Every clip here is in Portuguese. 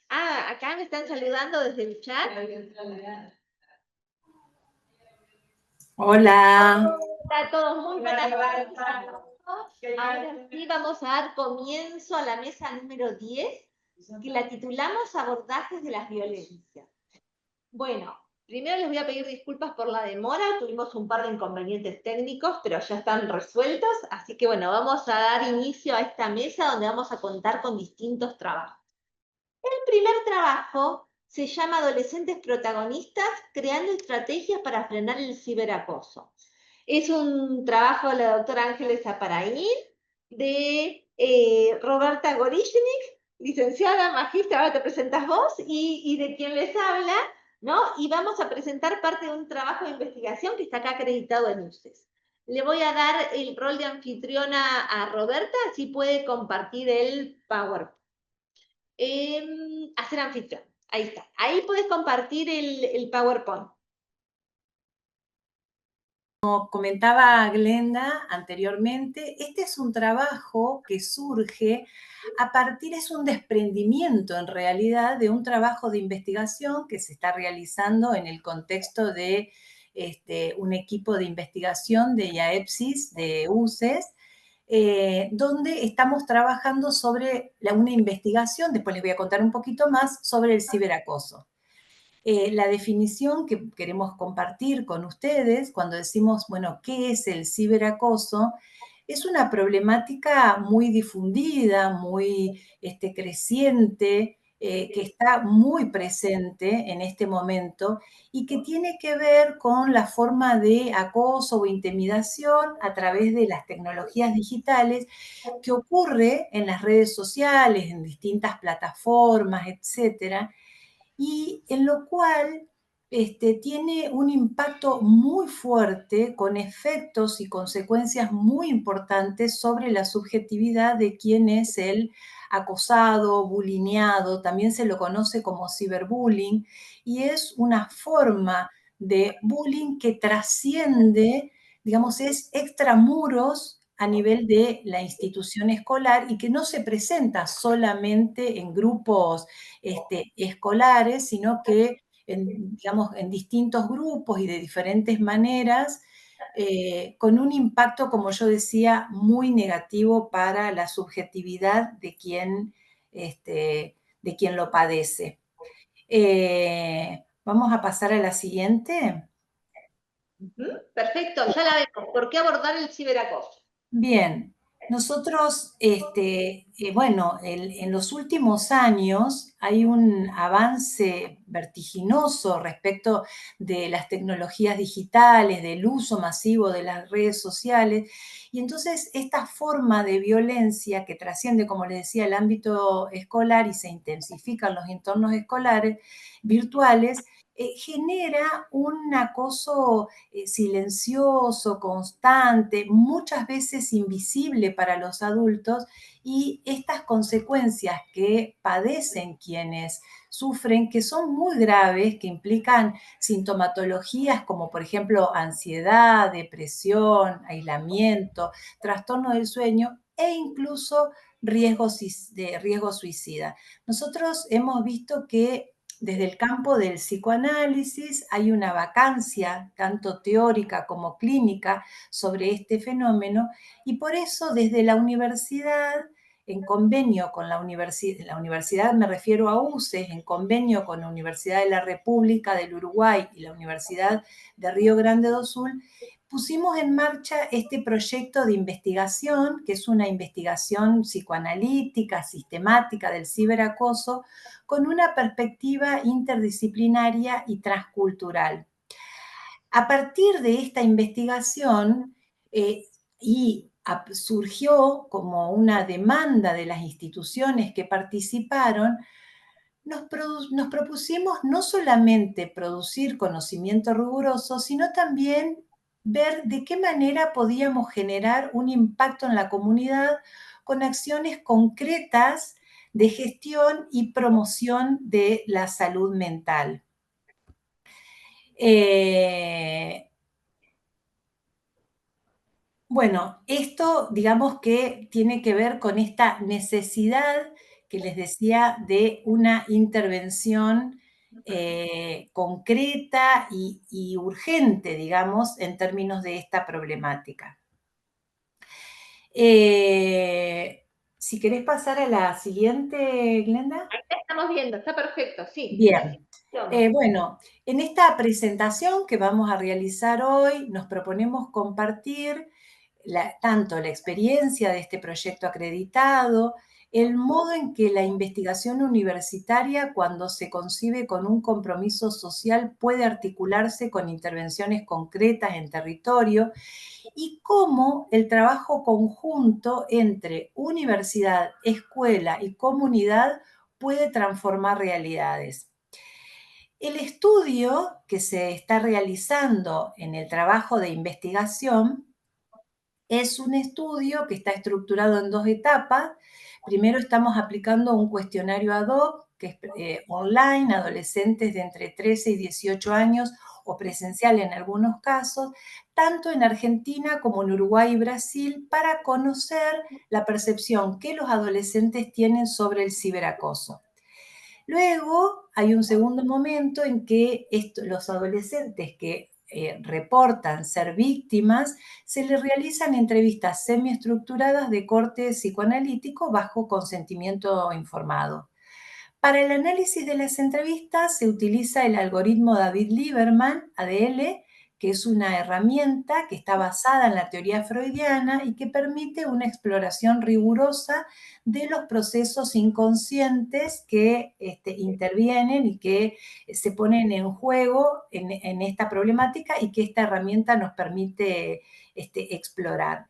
acá me están saludando desde el chat. Hola. Está todo muy buenas tardes. Ahora sí vamos a dar comienzo a la mesa número 10, que la titulamos Abordajes de las violencias. Bueno, primero les voy a pedir disculpas por la demora, tuvimos un par de inconvenientes técnicos, pero ya están resueltos, así que bueno, vamos a dar inicio a esta mesa donde vamos a contar con distintos trabajos. El primer trabajo se llama Adolescentes Protagonistas, creando estrategias para frenar el ciberacoso. Es un trabajo de la doctora Ángeles Aparaín, de Roberta Gorizhnik, licenciada, magistra, ahora te presentas vos, y de quien les habla, ¿no? Y vamos a presentar parte de un trabajo de investigación que está acá acreditado en UCES. Le voy a dar el rol de anfitriona a Roberta, así puede compartir el PowerPoint. Hacer anfitrión. Ahí está. Ahí puedes compartir el PowerPoint. Como comentaba Glenda anteriormente, este es un trabajo que surge a partir, es un desprendimiento en realidad de un trabajo de investigación que se está realizando en el contexto de un equipo de investigación de IAEPSIS, de UCES, donde estamos trabajando sobre una investigación, después les voy a contar un poquito más, sobre el ciberacoso. La definición que queremos compartir con ustedes cuando decimos, bueno, ¿qué es el ciberacoso? Es una problemática muy difundida, muy creciente, que está muy presente en este momento y que tiene que ver con la forma de acoso o intimidación a través de las tecnologías digitales que ocurre en las redes sociales, en distintas plataformas, etcétera, y en lo cual tiene un impacto muy fuerte con efectos y consecuencias muy importantes sobre la subjetividad de quien es el acosado, bulineado, también se lo conoce como ciberbullying, y es una forma de bullying que trasciende, digamos, es extramuros a nivel de la institución escolar y que no se presenta solamente en grupos escolares, sino que digamos, en distintos grupos y de diferentes maneras, con un impacto, como yo decía, muy negativo para la subjetividad de quien lo padece. Vamos a pasar a la siguiente. Perfecto, ya la vemos. ¿Por qué abordar el ciberacoso? Bien, nosotros, bueno, en los últimos años hay un avance vertiginoso respecto de las tecnologías digitales, del uso masivo de las redes sociales, y entonces esta forma de violencia que trasciende, como les decía, el ámbito escolar y se intensifica en los entornos escolares virtuales, genera un acoso silencioso, constante, muchas veces invisible para los adultos, y estas consecuencias que padecen quienes sufren, que son muy graves, que implican sintomatologías como por ejemplo ansiedad, depresión, aislamiento, trastorno del sueño e incluso riesgo suicida. Nosotros hemos visto que desde el campo del psicoanálisis hay una vacancia, tanto teórica como clínica, sobre este fenómeno, y por eso desde la universidad, en convenio con la universidad me refiero a UCES, en convenio con la Universidad de la República del Uruguay y la Universidad de Río Grande do Sul, pusimos en marcha este proyecto de investigación, que es una investigación psicoanalítica, sistemática del ciberacoso, con una perspectiva interdisciplinaria y transcultural. A partir de esta investigación, surgió como una demanda de las instituciones que participaron, nos propusimos no solamente producir conocimiento riguroso, sino también ver de qué manera podíamos generar un impacto en la comunidad con acciones concretas de gestión y promoción de la salud mental. Bueno, esto digamos que tiene que ver con esta necesidad que les decía de una intervención concreta y urgente, digamos, en términos de esta problemática. Si querés pasar a la siguiente, Glenda. Ahí la estamos viendo, está perfecto, sí. Bien. Bueno, en esta presentación que vamos a realizar hoy, nos proponemos compartir tanto la experiencia de este proyecto acreditado, el modo en que la investigación universitaria, cuando se concibe con un compromiso social, puede articularse con intervenciones concretas en territorio, y cómo el trabajo conjunto entre universidad, escuela y comunidad puede transformar realidades. El estudio que se está realizando en el trabajo de investigación es un estudio que está estructurado en 2 etapas. Primero estamos aplicando un cuestionario ad hoc, que es online, adolescentes de entre 13 y 18 años o presencial en algunos casos, tanto en Argentina como en Uruguay y Brasil, para conocer la percepción que los adolescentes tienen sobre el ciberacoso. Luego hay un segundo momento en que los adolescentes que reportan ser víctimas, se les realizan entrevistas semiestructuradas de corte psicoanalítico bajo consentimiento informado. Para el análisis de las entrevistas se utiliza el algoritmo David Lieberman, ADL, que es una herramienta que está basada en la teoría freudiana y que permite una exploración rigurosa de los procesos inconscientes que intervienen y que se ponen en juego en esta problemática y que esta herramienta nos permite explorar.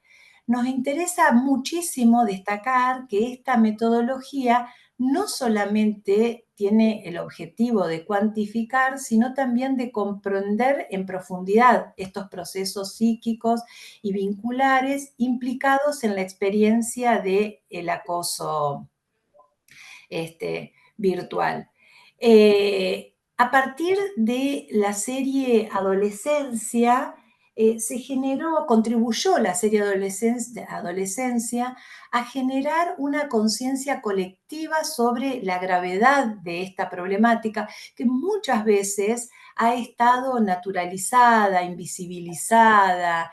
Nos interesa muchísimo destacar que esta metodología no solamente tiene el objetivo de cuantificar, sino también de comprender en profundidad estos procesos psíquicos y vinculares implicados en la experiencia del acoso virtual. A partir de la serie Adolescencia, contribuyó la serie Adolescencia a generar una conciencia colectiva sobre la gravedad de esta problemática que muchas veces ha estado naturalizada, invisibilizada,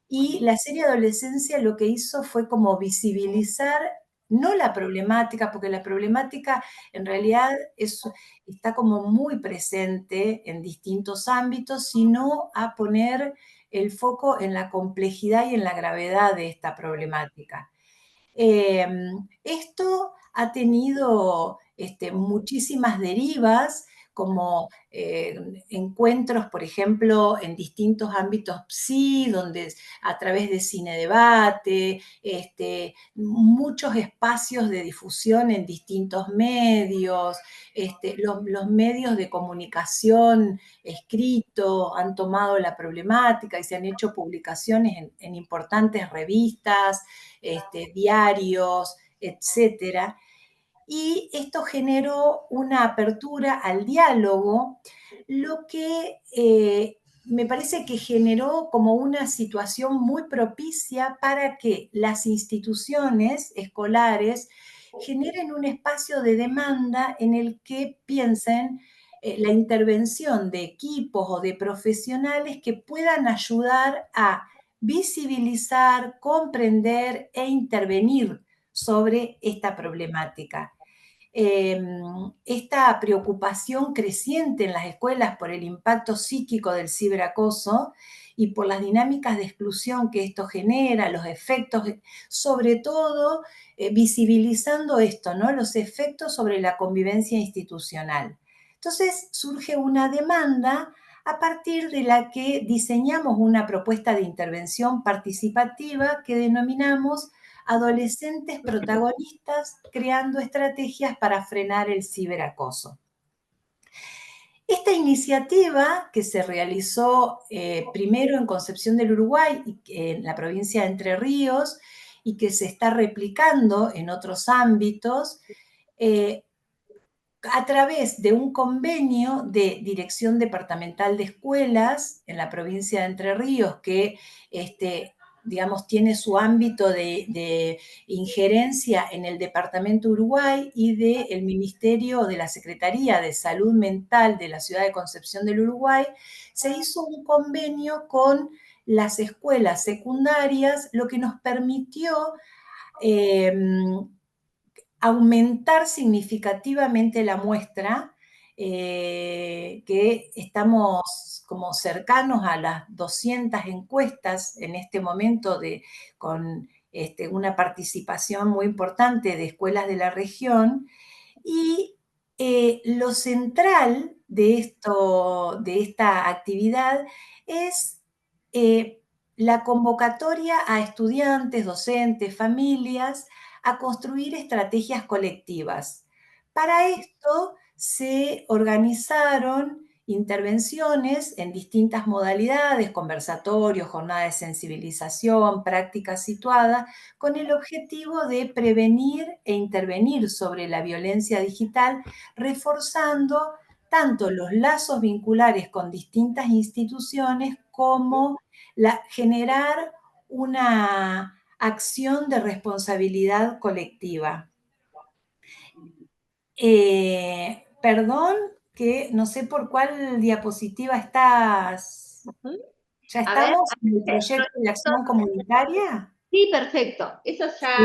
y la serie Adolescencia lo que hizo fue como visibilizar no la problemática, porque la problemática en realidad está como muy presente en distintos ámbitos, sino a poner el foco en la complejidad y en la gravedad de esta problemática. Esto ha tenido muchísimas derivas, como encuentros, por ejemplo, en distintos ámbitos PSI, donde a través de cine debate, muchos espacios de difusión en distintos medios, los medios de comunicación escrito han tomado la problemática y se han hecho publicaciones en importantes revistas, diarios, etcétera. Y esto generó una apertura al diálogo, lo que me parece que generó como una situación muy propicia para que las instituciones escolares generen un espacio de demanda en el que piensen la intervención de equipos o de profesionales que puedan ayudar a visibilizar, comprender e intervenir sobre esta problemática. Esta preocupación creciente en las escuelas por el impacto psíquico del ciberacoso y por las dinámicas de exclusión que esto genera, los efectos, sobre todo visibilizando esto, ¿no? Los efectos sobre la convivencia institucional. Entonces surge una demanda a partir de la que diseñamos una propuesta de intervención participativa que denominamos adolescentes protagonistas creando estrategias para frenar el ciberacoso. Esta iniciativa, que se realizó primero en Concepción del Uruguay, en la provincia de Entre Ríos, y que se está replicando en otros ámbitos, a través de un convenio de Dirección Departamental de Escuelas en la provincia de Entre Ríos, que digamos, tiene su ámbito de injerencia en el Departamento Uruguay y del Ministerio de la Secretaría de Salud Mental de la ciudad de Concepción del Uruguay, se hizo un convenio con las escuelas secundarias, lo que nos permitió aumentar significativamente la muestra, que estamos como cercanos a las 200 encuestas en este momento con una participación muy importante de escuelas de la región. Y lo central de esta actividad es la convocatoria a estudiantes, docentes, familias, a construir estrategias colectivas. Para esto se organizaron intervenciones en distintas modalidades, conversatorios, jornadas de sensibilización, prácticas situadas, con el objetivo de prevenir e intervenir sobre la violencia digital, reforzando tanto los lazos vinculares con distintas instituciones como generar una acción de responsabilidad colectiva. Perdón, que no sé por cuál diapositiva estás. ¿Ya estamos en el proyecto de acción comunitaria? Sí, perfecto. Eso ya, ¿Sí?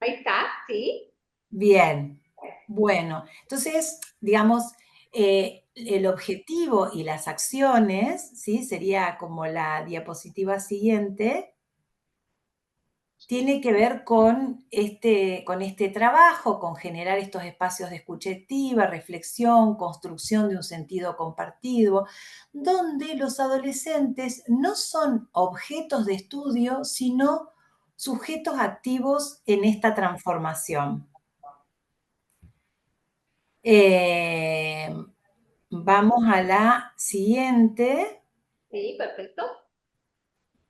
ahí está, ¿sí? Bien, bueno, entonces, digamos, el objetivo y las acciones, ¿sí? Sería como la diapositiva siguiente, tiene que ver con este trabajo, con generar estos espacios de escucha activa, reflexión, construcción de un sentido compartido, donde los adolescentes no son objetos de estudio, sino sujetos activos en esta transformación. Vamos a la siguiente. Sí, perfecto.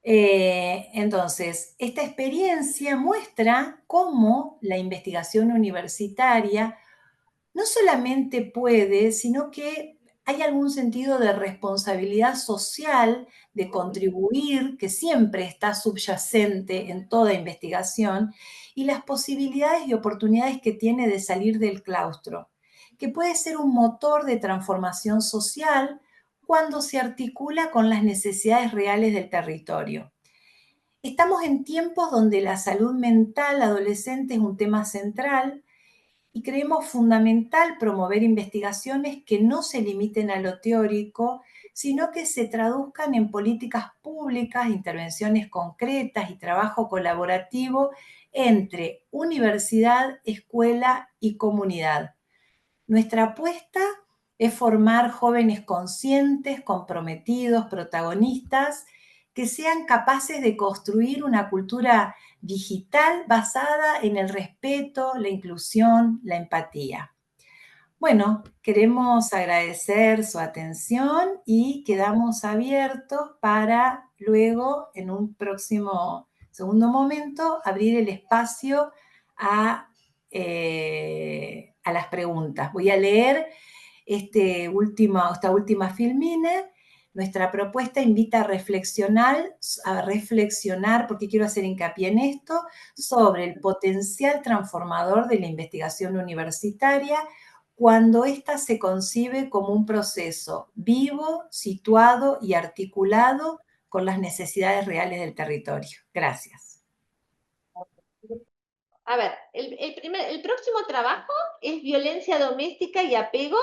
Entonces, esta experiencia muestra cómo la investigación universitaria no solamente puede, sino que hay algún sentido de responsabilidad social, de contribuir, que siempre está subyacente en toda investigación, y las posibilidades y oportunidades que tiene de salir del claustro, que puede ser un motor de transformación social cuando se articula con las necesidades reales del territorio. Estamos en tiempos donde la salud mental adolescente es un tema central y creemos fundamental promover investigaciones que no se limiten a lo teórico, sino que se traduzcan en políticas públicas, intervenciones concretas y trabajo colaborativo entre universidad, escuela y comunidad. Nuestra apuesta es formar jóvenes conscientes, comprometidos, protagonistas, que sean capaces de construir una cultura digital basada en el respeto, la inclusión, la empatía. Bueno, queremos agradecer su atención y quedamos abiertos para luego, en un próximo segundo momento, abrir el espacio a las preguntas. Voy a leer esta última filmina. Nuestra propuesta invita a reflexionar, porque quiero hacer hincapié en esto, sobre el potencial transformador de la investigación universitaria cuando ésta se concibe como un proceso vivo, situado y articulado con las necesidades reales del territorio. Gracias. A ver, el próximo trabajo es violencia doméstica y apego,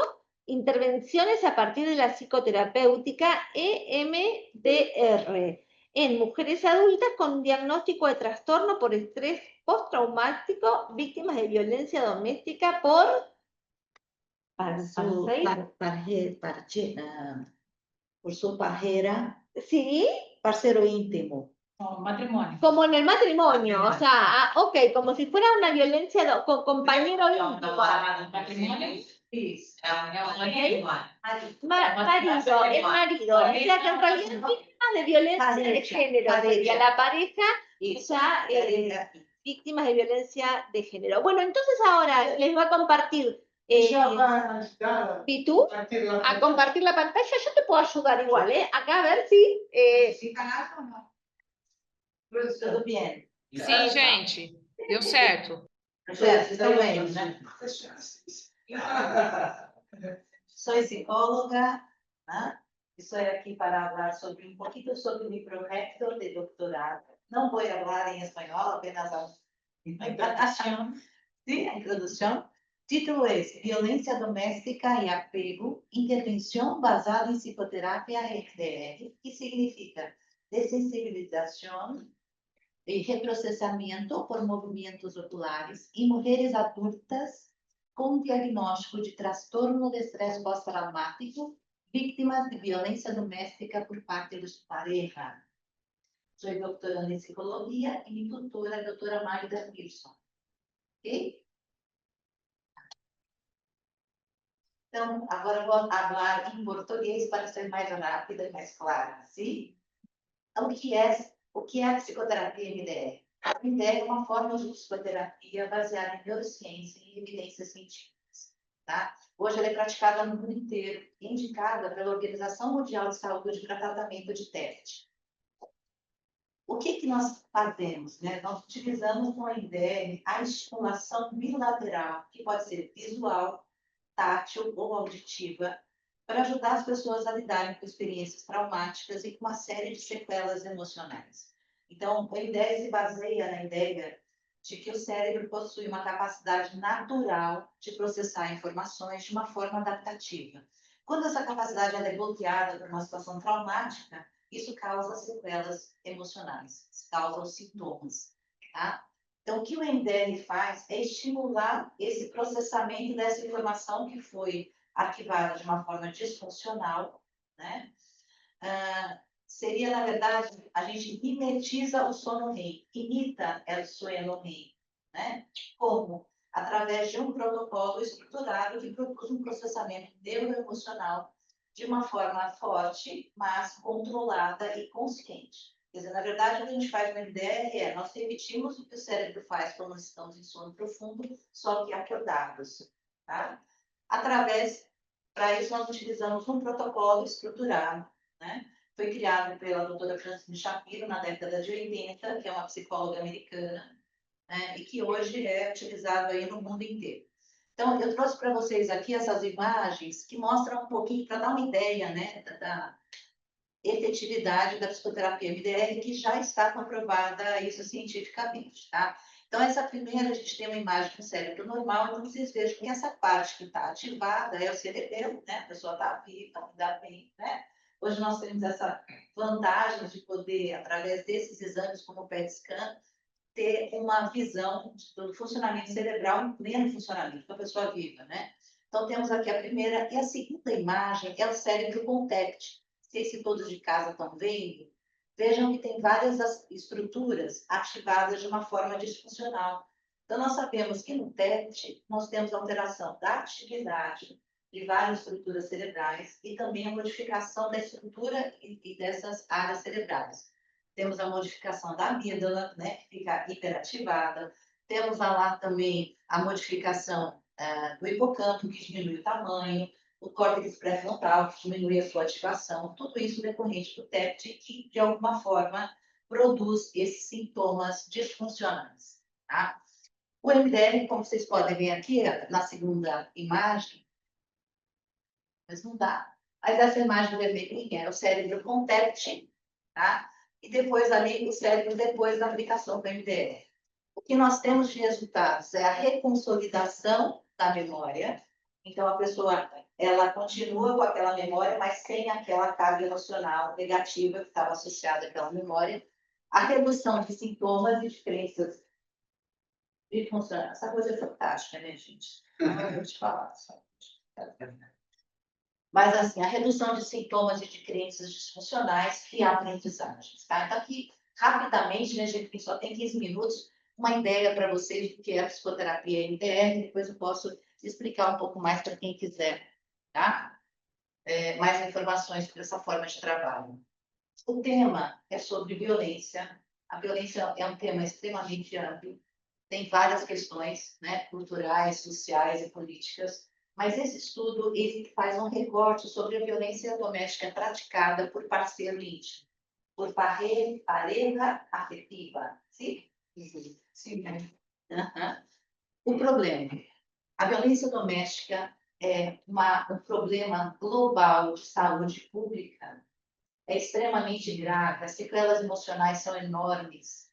intervenciones a partir de la psicoterapéutica EMDR en mujeres adultas con diagnóstico de trastorno por estrés postraumático, víctimas de violencia doméstica por por su pareja, ¿sí? parcero íntimo. Matrimonio. Como en el matrimonio, o sea, ok, como si fuera una violencia con compañero íntimo. Matrimonio. Sí. Marido, el marido. O sea que en realidad es víctimas de violencia de género. Sería la pareja ya víctimas de violencia de género. Bueno, entonces ahora les voy a compartir. ¿Y tú? A compartir la pantalla, yo te puedo ayudar igual, ¿eh? Acá a ver si. ¿Sí, canal o no? Tudo bem. Sim, gente. Deu certo. Certo, estão bem, né? Soy psicóloga, ¿ah? Estoy aquí para hablar sobre un poquito sobre mi proyecto de doctorado. No voy a hablar en español, apenas a introducción. Sí, a introducción. Título es Violencia Doméstica y Apego, Intervención basada en Psicoterapia EMDR, que significa desensibilización y reprocesamiento por movimientos oculares em mulheres adultas com diagnóstico de transtorno de estresse pós-traumático, vítimas de violência doméstica por parte de sua pareja. Sou doutoranda em psicologia e minha tutora é a doutora Magda Pearson. Ok? Então, agora vou falar em português para ser mais rápida e mais clara, sim? O que é a psicoterapia MDR? A MDR é uma forma de psicoterapia baseada em neurociência e evidências científicas. Tá? Hoje ela é praticada no mundo inteiro, indicada pela Organização Mundial de Saúde para tratamento de TED. O que nós fazemos? Né? Nós utilizamos no MDR a estimulação bilateral, que pode ser visual, tátil ou auditiva, para ajudar as pessoas a lidarem com experiências traumáticas e com uma série de sequelas emocionais. Então, o MDR se baseia na ideia de que o cérebro possui uma capacidade natural de processar informações de uma forma adaptativa. Quando essa capacidade é bloqueada por uma situação traumática, isso causa sequelas emocionais, causa os sintomas. Tá? Então, o que o MDR faz é estimular esse processamento dessa informação que foi arquivada de uma forma disfuncional, né? Seria, na verdade, a gente mimetiza o sono REM, imita o sono REM, né? Como? Através de um protocolo estruturado que produz um processamento neuroemocional de uma forma forte, mas controlada e consciente. Quer dizer, na verdade, o que a gente faz no MDR é nós repetimos o que o cérebro faz quando nós estamos em sono profundo, só que acordados, tá? Para isso, nós utilizamos um protocolo estruturado, né? Foi criado pela doutora Francine Shapiro na década de 80, que é uma psicóloga americana, né? E que hoje é utilizado aí no mundo inteiro. Então, eu trouxe para vocês aqui essas imagens que mostram um pouquinho, para dar uma ideia, né, da efetividade da psicoterapia MDR, que já está comprovada isso cientificamente, tá? Então, essa primeira, a gente tem uma imagem do cérebro normal, então vocês vejam que essa parte que está ativada é o cerebelo, né? A pessoa está viva, está bem, né? Hoje nós temos essa vantagem de poder, através desses exames como o PET scan, ter uma visão do funcionamento cerebral em pleno funcionamento, da pessoa viva, né? Então, temos aqui a primeira e a segunda imagem é o cérebro com TECT. Não sei se todos de casa estão vendo. Vejam que tem várias estruturas ativadas de uma forma disfuncional. Então, nós sabemos que no TECT nós temos alteração da atividade de várias estruturas cerebrais e também a modificação da estrutura e dessas áreas cerebrais. Temos a modificação da amígdala, né, que fica hiperativada. Temos lá também a modificação do hipocampo, que diminui o tamanho, o córtex pré-frontal, que diminui a sua ativação. Tudo isso decorrente do TEPT, que, de alguma forma, produz esses sintomas disfuncionais. Tá? O MDR, como vocês podem ver aqui, na segunda imagem, mas não dá. Mas essa imagem vermelhinha é o cérebro com TEPT, tá? E depois ali o cérebro depois da aplicação do MDR. O que nós temos de resultados é a reconsolidação da memória. Então, a pessoa, ela continua com aquela memória, mas sem aquela carga emocional negativa que estava associada àquela memória. A redução de sintomas e de crenças disfuncionais. Essa coisa é fantástica, né, gente? Não vou te falar só. Mas, assim, a redução de sintomas e de crenças disfuncionais e aprendizagens, tá? Então, aqui, rapidamente, né, gente, só tem 15 minutos, uma ideia para vocês do que é a psicoterapia MDR, depois eu posso explicar um pouco mais para quem quiser, tá? Mais informações sobre essa forma de trabalho. O tema é sobre violência. A violência é um tema extremamente amplo, tem várias questões, né, culturais, sociais e políticas. Mas esse estudo ele faz um recorte sobre a violência doméstica praticada por parceiro íntimo. por pareja afetiva, ¿sí? Sim. Aham. O problema, a violência doméstica é um problema global de saúde pública, é extremamente grave, as sequelas emocionais são enormes.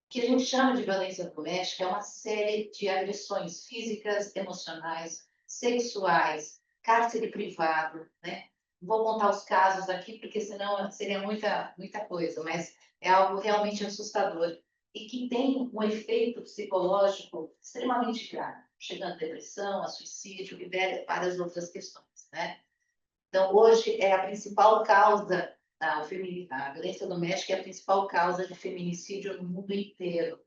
O que a gente chama de violência doméstica é uma série de agressões físicas, emocionais, sexuais, cárcere privado, né? Vou contar os casos aqui, porque senão seria muita coisa, mas é algo realmente assustador e que tem um efeito psicológico extremamente grave, chegando a depressão, a suicídio e várias outras questões, né? Então, hoje é a principal causa, a violência doméstica é a principal causa de feminicídio no mundo inteiro.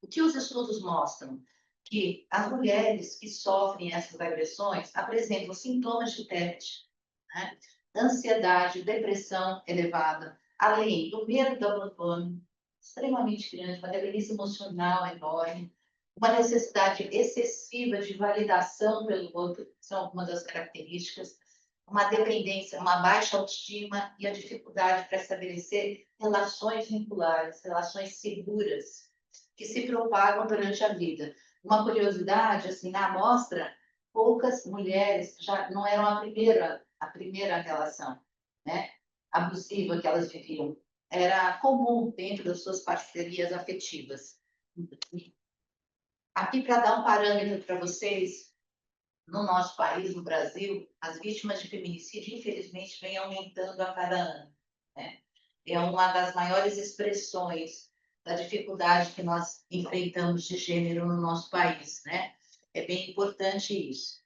O que os estudos mostram? Que as mulheres que sofrem essas agressões apresentam sintomas de TET, né? Ansiedade, depressão elevada, além do medo do abandono, extremamente grande, uma dependência emocional enorme, uma necessidade excessiva de validação pelo outro, são algumas das características, uma dependência, uma baixa autoestima e a dificuldade para estabelecer relações vinculares, relações seguras, que se propagam durante a vida. Uma curiosidade, assim, na amostra, poucas mulheres já não eram a primeira relação, né, abusiva que elas viviam. Era comum dentro das suas parcerias afetivas. Aqui, para dar um parâmetro para vocês, no nosso país, no Brasil, as vítimas de feminicídio, infelizmente, vêm aumentando a cada ano, né? É uma das maiores expressões da dificuldade que nós enfrentamos de gênero no nosso país, né? É bem importante isso.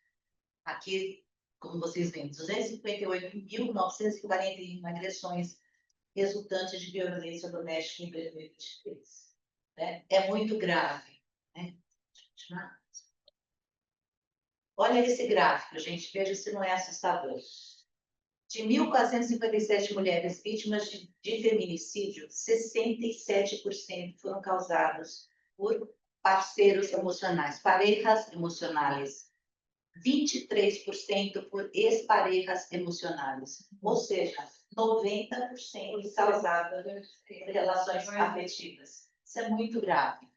Aqui, como vocês veem, 258.941 agressões resultantes de violência doméstica em 2023, né? É muito grave, né? Olha esse gráfico, gente, veja se não é assustador. De 1.457 mulheres vítimas de feminicídio, 67% foram causados por parceiros emocionais, parejas emocionais. 23% por ex-parejas emocionais. Ou seja, 90% causadas por relações afetivas. Isso é muito grave.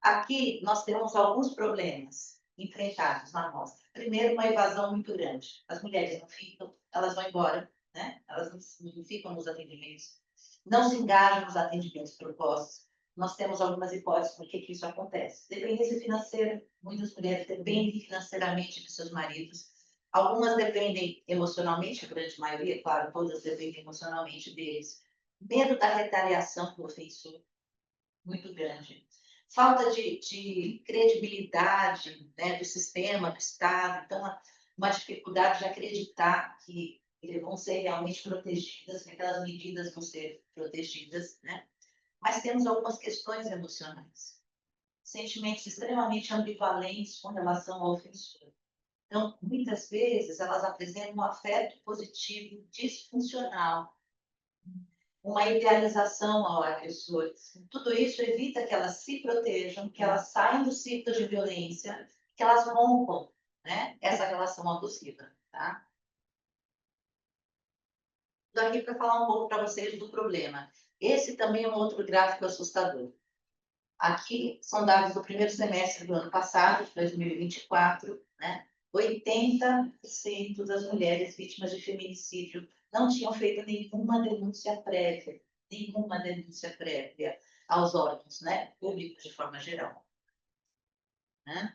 Aqui nós temos alguns problemas enfrentados na amostra. Primeiro, uma evasão muito grande. As mulheres não ficam, elas vão embora, né? Elas não ficam nos atendimentos, não se engajam nos atendimentos propostos. Nós temos algumas hipóteses por que isso acontece. Dependência financeira, muitas mulheres dependem financeiramente de seus maridos. Algumas dependem emocionalmente, a grande maioria, claro, todas dependem emocionalmente deles. Medo da retaliação do ofensor, muito grande. Falta de credibilidade, né, do sistema, do Estado. Então, uma dificuldade de acreditar que vão ser realmente protegidas, que aquelas medidas vão ser protegidas, né? Mas temos algumas questões emocionais. Sentimentos extremamente ambivalentes com relação ao ofensor. Então, muitas vezes, elas apresentam um afeto positivo disfuncional, uma idealização ao agressor. Tudo isso evita que elas se protejam, que elas saiam do ciclo de violência, que elas rompam, né, essa relação abusiva, tá? Estou aqui para falar um pouco para vocês do problema. Esse também é um outro gráfico assustador. Aqui são dados do primeiro semestre do ano passado, de 2024, né? 80% das mulheres vítimas de feminicídio não tinham feito nenhuma denúncia prévia aos órgãos, né, públicos de forma geral, né?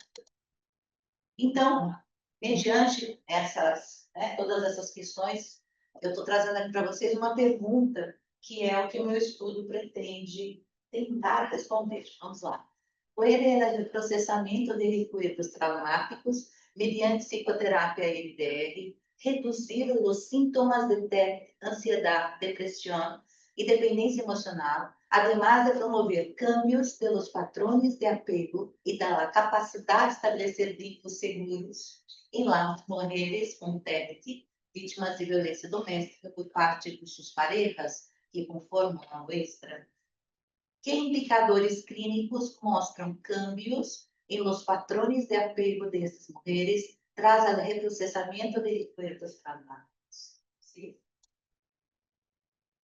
Então, mediante essas, né, todas essas questões, eu estou trazendo aqui para vocês uma pergunta que é o que o meu estudo pretende tentar responder. Vamos lá. Puede el processamento de recuerdos traumáticos mediante psicoterapia EMDR reduzir os sintomas de TED, ansiedade, depressão e dependência emocional, además de promover cambios de los patrones de apego e da capacidade de estabelecer vínculos seguros em las mulheres com TED, vítimas de violência doméstica por parte de suas parejas que conformam a extra. Que indicadores clínicos mostram cambios em los patrones de apego dessas mulheres tras o reprocessamento de recuerdos traumáticos? ¿Sí?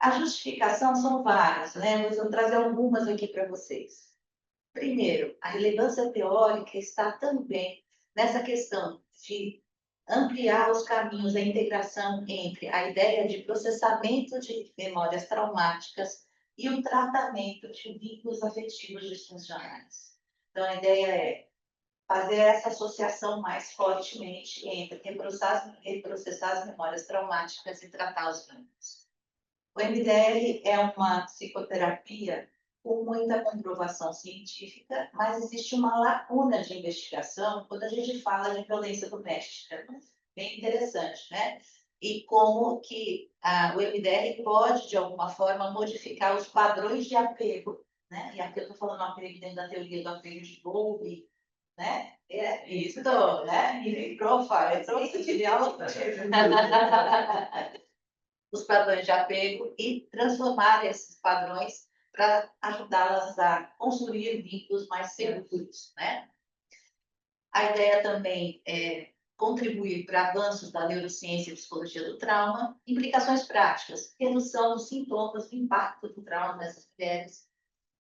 A justificação são várias, né? Mas eu vou trazer algumas aqui para vocês. Primeiro, a relevância teórica está também nessa questão de ampliar os caminhos da integração entre a ideia de processamento de memórias traumáticas e o tratamento de vínculos afetivos disfuncionais. Então, a ideia é fazer essa associação mais fortemente entre reprocessar as memórias traumáticas e tratar os vínculos. O MDR é uma psicoterapia com muita comprovação científica, mas existe uma lacuna de investigação quando a gente fala de violência doméstica. Bem interessante, né? E como que o MDR pode, de alguma forma, modificar os padrões de apego, né? E aqui eu estou falando apego dentro da teoria do apego de Bowlby, né? É isso, né? E profile, eu trouxe de aula os padrões de apego e transformar esses padrões para ajudá-las a construir vínculos mais seguros, né? A ideia também é contribuir para avanços da neurociência e psicologia do trauma, implicações práticas, redução dos sintomas, do impacto do trauma nessas mulheres,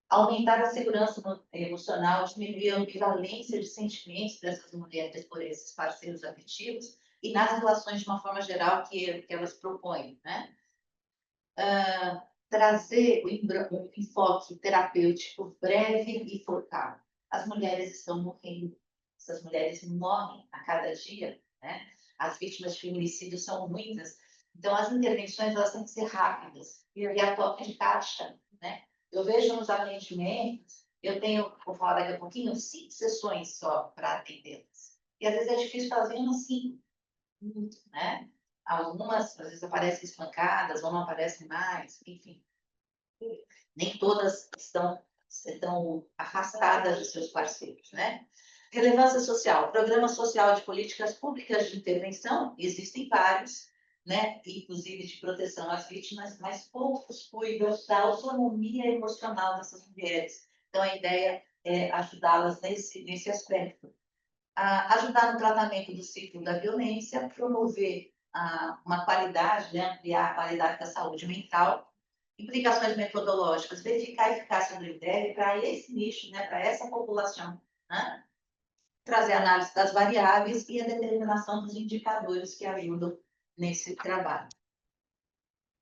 aumentar a segurança emocional, diminuir a ambivalência de sentimentos dessas mulheres por esses parceiros afetivos e nas relações de uma forma geral que elas propõem, né? Trazer um enfoque terapêutico breve e focado. As mulheres estão morrendo, essas mulheres morrem a cada dia, né? As vítimas de feminicídio são muitas, então as intervenções elas têm que ser rápidas e a toque de caixa, né? Eu vejo nos atendimentos, eu tenho, vou falar daqui a pouquinho, 5 sessões só para atendê-las. E às vezes é difícil fazer umas 5, né? Algumas, às vezes, aparecem espancadas ou não aparecem mais, enfim. Nem todas estão afastadas de seus parceiros, né? Relevância social. Programa social de políticas públicas de intervenção, existem vários, né? Inclusive de proteção às vítimas, mas poucos cuidam da autonomia emocional dessas mulheres. Então, a ideia é ajudá-las nesse aspecto. Ajudar no tratamento do ciclo da violência, promover uma qualidade, né? Ampliar a qualidade da saúde mental, implicações metodológicas, verificar a eficácia do IDEB para esse nicho, né? Para essa população, né? Trazer análise das variáveis e a determinação dos indicadores que ajudam nesse trabalho.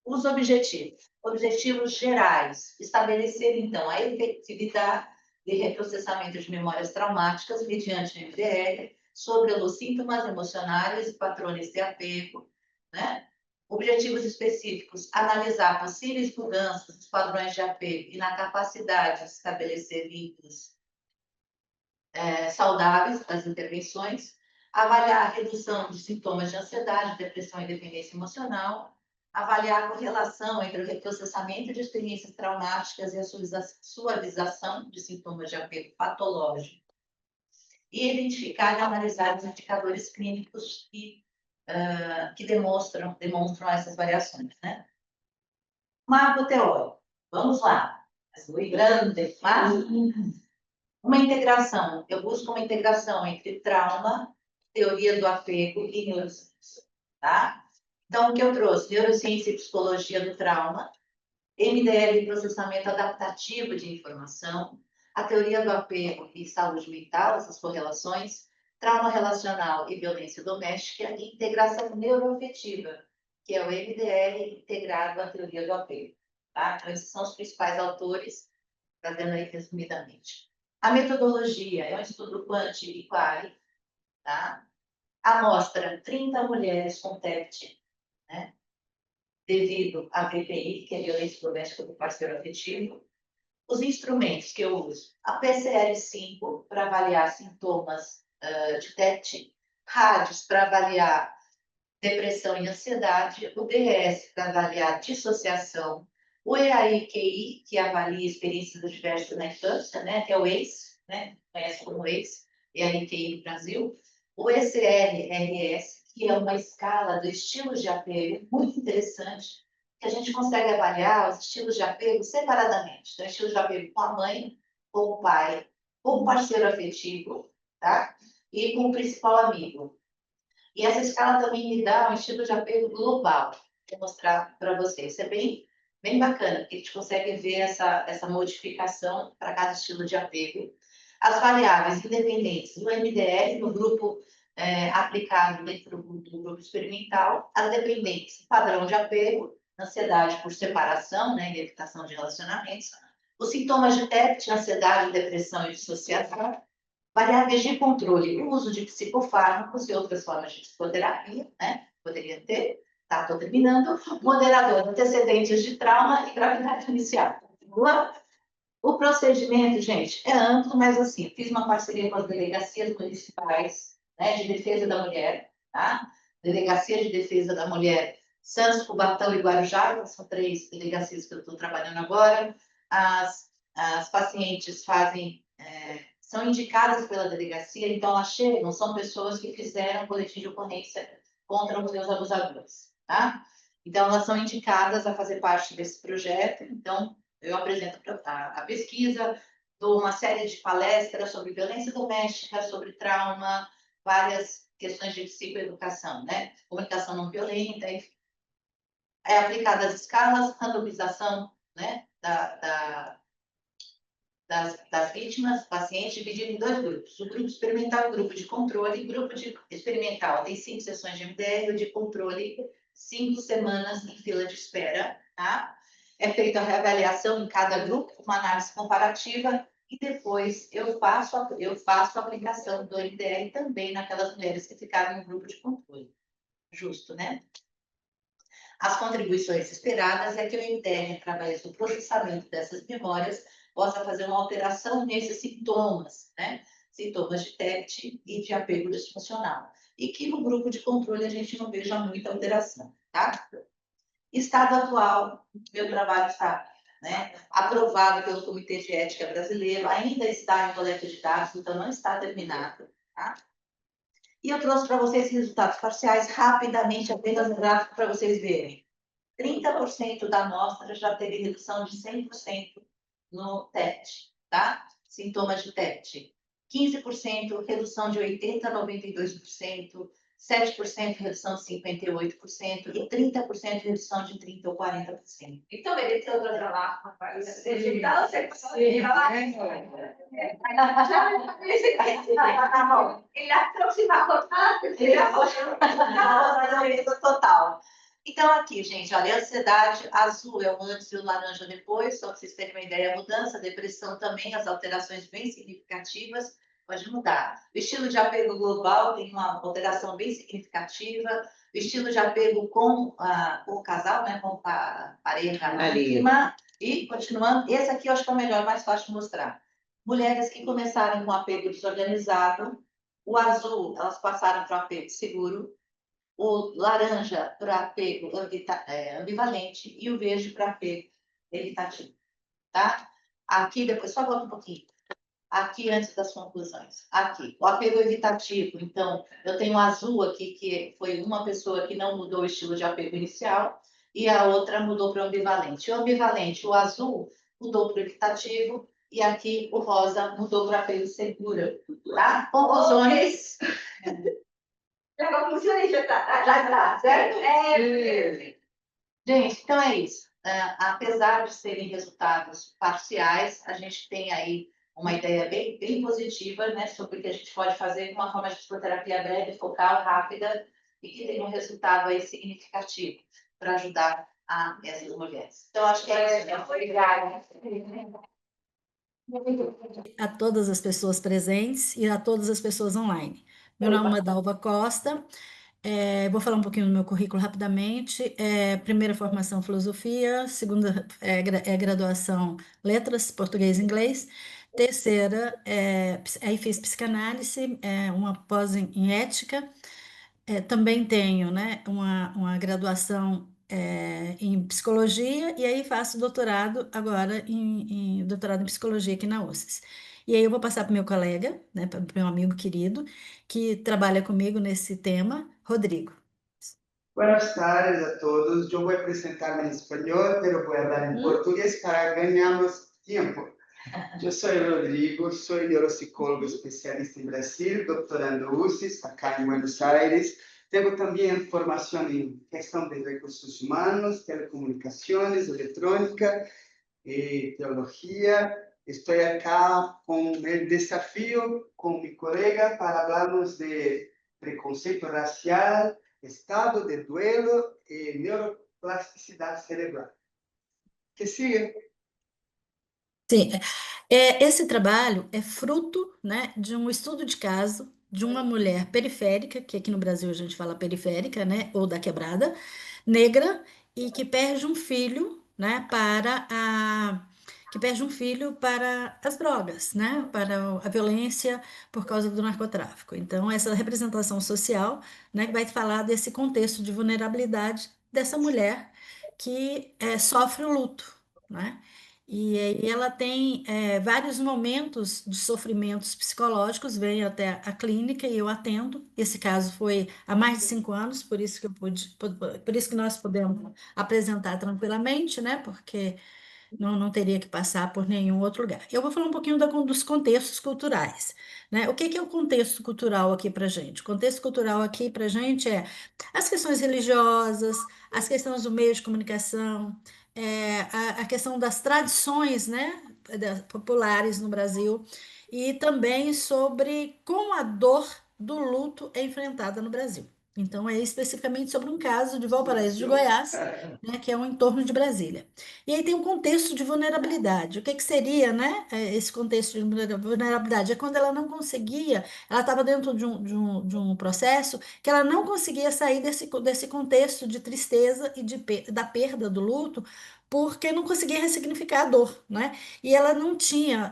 Os objetivos gerais, estabelecer, então, a efetividade de reprocessamento de memórias traumáticas mediante o MDR, sobre os sintomas emocionais e padrões de apego, né? Objetivos específicos, analisar possíveis mudanças dos padrões de apego e na capacidade de estabelecer vínculos saudáveis das intervenções, avaliar a redução de sintomas de ansiedade, depressão e dependência emocional, avaliar a correlação entre o reprocessamento de experiências traumáticas e a suavização de sintomas de apego patológico, e identificar e analisar os indicadores clínicos que demonstram essas variações, né? Marco teórico. Vamos lá. É muito grande, mas uma integração. Eu busco uma integração entre trauma, teoria do apego e neurociência, tá? Então, o que eu trouxe? Neurociência e psicologia do trauma, MDL e processamento adaptativo de informação, a teoria do apego e saúde mental, essas correlações, trauma relacional e violência doméstica e integração neuroafetiva, que é o MDL integrado à teoria do apego, tá? Então, esses são os principais autores, trazendo aí resumidamente. A metodologia é um estudo quanti e quali, tá? Amostra 30 mulheres com TEPT, né? Devido à VPI, que é violência doméstica do parceiro afetivo. Os instrumentos que eu uso, a PCR-5 para avaliar sintomas de TEPT, rádios para avaliar depressão e ansiedade, o DRS para avaliar dissociação, o EAI-QI, que avalia experiências diversas na infância, né, que é o ACE, né, conhece como ACE, EAI-QI no Brasil, o ECR-RS, que é uma escala do estilo de apego, muito interessante, que a gente consegue avaliar os estilos de apego separadamente. Então, estilo de apego com a mãe, com o pai, com o parceiro afetivo, tá? E com o principal amigo. E essa escala também me dá um estilo de apego global. Vou mostrar para vocês. Isso é bem bem bacana, porque a gente consegue ver essa modificação para cada estilo de apego. As variáveis independentes do MDR, no grupo aplicado dentro do grupo experimental, as dependentes, padrão de apego, ansiedade por separação, né, e evitação de relacionamentos, os sintomas de TEPT, ansiedade, depressão e dissociação, variáveis de controle, o uso de psicofármacos e outras formas de psicoterapia, né, poderia ter, tá, estou terminando, moderador, antecedentes de trauma e gravidade inicial. O procedimento, gente, é amplo, mas assim, fiz uma parceria com as delegacias municipais, né, de defesa da mulher, tá? Delegacia de Defesa da Mulher, Santos, Cubatão e Guarujá, são 3 delegacias que eu estou trabalhando agora. As pacientes são indicadas pela delegacia, então elas chegam, são pessoas que fizeram boletim de ocorrência contra os seus abusadores, tá? Então, elas são indicadas a fazer parte desse projeto, então, eu apresento a pesquisa, dou uma série de palestras sobre violência doméstica, sobre trauma, várias questões de psicoeducação, né? Comunicação não violenta, enfim. É aplicada as escalas, randomização, né? Das vítimas, pacientes, dividido em 2 grupos. O grupo experimental e o grupo de controle. O grupo de experimental tem 5 sessões de MDR, o de controle, 5 semanas em fila de espera, tá? É feita a reavaliação em cada grupo, uma análise comparativa, e depois eu faço a aplicação do MDR também naquelas mulheres que ficaram no grupo de controle. Justo, né? As contribuições esperadas é que o MDR, através do processamento dessas memórias, possa fazer uma alteração nesses sintomas, né? Sintomas de TEPT e de apego disfuncional. E que no grupo de controle a gente não veja muita alteração, tá? Estado atual, meu trabalho está, né, aprovado pelo Comitê de Ética Brasileiro, ainda está em coleta de dados, então não está terminado, tá? E eu trouxe para vocês resultados parciais rapidamente, apenas um gráfico para vocês verem. 30% da amostra já teve redução de 100% no TEPT, tá? Sintomas de TEPT. 15% redução de 80% a 92%, 7% redução de 58% e 30% redução de 30% ou 40%. Então, ele tem outra trabalho, rapaz. Ele trouxe uma rodada, total. Então, aqui, gente, olha, a ansiedade azul é o antes e o laranja depois, só para vocês terem uma ideia, a mudança, a depressão também, as alterações bem significativas, pode mudar. O estilo de apego global tem uma alteração bem significativa, o estilo de apego com o casal, né, com a pareja íntima, e continuando, esse aqui eu acho que é o melhor, mais fácil de mostrar. Mulheres que começaram com apego desorganizado, o azul, elas passaram para o apego seguro, o laranja para apego ambivalente e o verde para apego evitativo, tá? Aqui, depois, só volta um pouquinho. Aqui, antes das conclusões. Aqui, o apego evitativo. Então, eu tenho um azul aqui, que foi uma pessoa que não mudou o estilo de apego inicial, e a outra mudou para o ambivalente. O ambivalente, o azul, mudou para o evitativo, e aqui o rosa mudou para apego seguro, tá? Conclusões. a conclusão já está, certo? Gente, então é isso. Apesar de serem resultados parciais, a gente tem aí uma ideia bem, bem positiva, né, sobre o que a gente pode fazer com uma forma de psicoterapia breve, focal, rápida e que tenha um resultado aí significativo para ajudar essas mulheres. Então, acho que é isso. Obrigada. A todas as pessoas presentes e a todas as pessoas online. Meu nome é Dalva Costa. Vou falar um pouquinho do meu currículo rapidamente. Primeira formação filosofia, segunda graduação letras, português e inglês. Terceira, aí fiz psicanálise, uma pós em ética. Também tenho, né, uma graduação em psicologia e aí faço doutorado agora doutorado em psicologia aqui na USP. E aí eu vou passar para o meu colega, né, para o meu amigo querido, que trabalha comigo nesse tema, Rodrigo. Buenas tardes a todos. Yo voy a presentarme en español, pero voy a hablar en portugués para ganarnos tiempo. Yo soy Rodrigo, soy neuropsicólogo especialista en Brasil, doctorando UCIS, acá en Buenos Aires. Tenho também formação em gestão de recursos humanos, telecomunicações, eletrônica e teologia. Estou aqui com o desafio com meu colega para falarmos de preconceito racial, estado de duelo e neuroplasticidade cerebral. Que siga. Sim, esse trabalho é fruto, né, de um estudo de caso de uma mulher periférica, que aqui no Brasil a gente fala periférica, né, ou da quebrada, negra, e que perde um filho, né, que perde um filho para as drogas, né, para a violência por causa do narcotráfico. Então, essa representação social, né, vai falar desse contexto de vulnerabilidade dessa mulher que sofre o luto, né? E aí ela tem vários momentos de sofrimentos psicológicos, vem até a clínica e eu atendo. Esse caso foi há mais de 5 anos, por isso que por isso que nós podemos apresentar tranquilamente, né? Porque não teria que passar por nenhum outro lugar. Eu vou falar um pouquinho dos contextos culturais, né? O que que é o contexto cultural aqui para gente? O contexto cultural aqui para gente é as questões religiosas, as questões do meio de comunicação, a questão das tradições, né, populares no Brasil, e também sobre como a dor do luto é enfrentada no Brasil. Então, é especificamente sobre um caso de Valparaíso de Goiás, né, que é um entorno de Brasília. E aí tem um contexto de vulnerabilidade. O que que seria, né, esse contexto de vulnerabilidade? É quando ela não conseguia, ela estava dentro de um processo que ela não conseguia sair desse contexto de tristeza e da perda do luto, porque não conseguia ressignificar a dor, né? E ela não tinha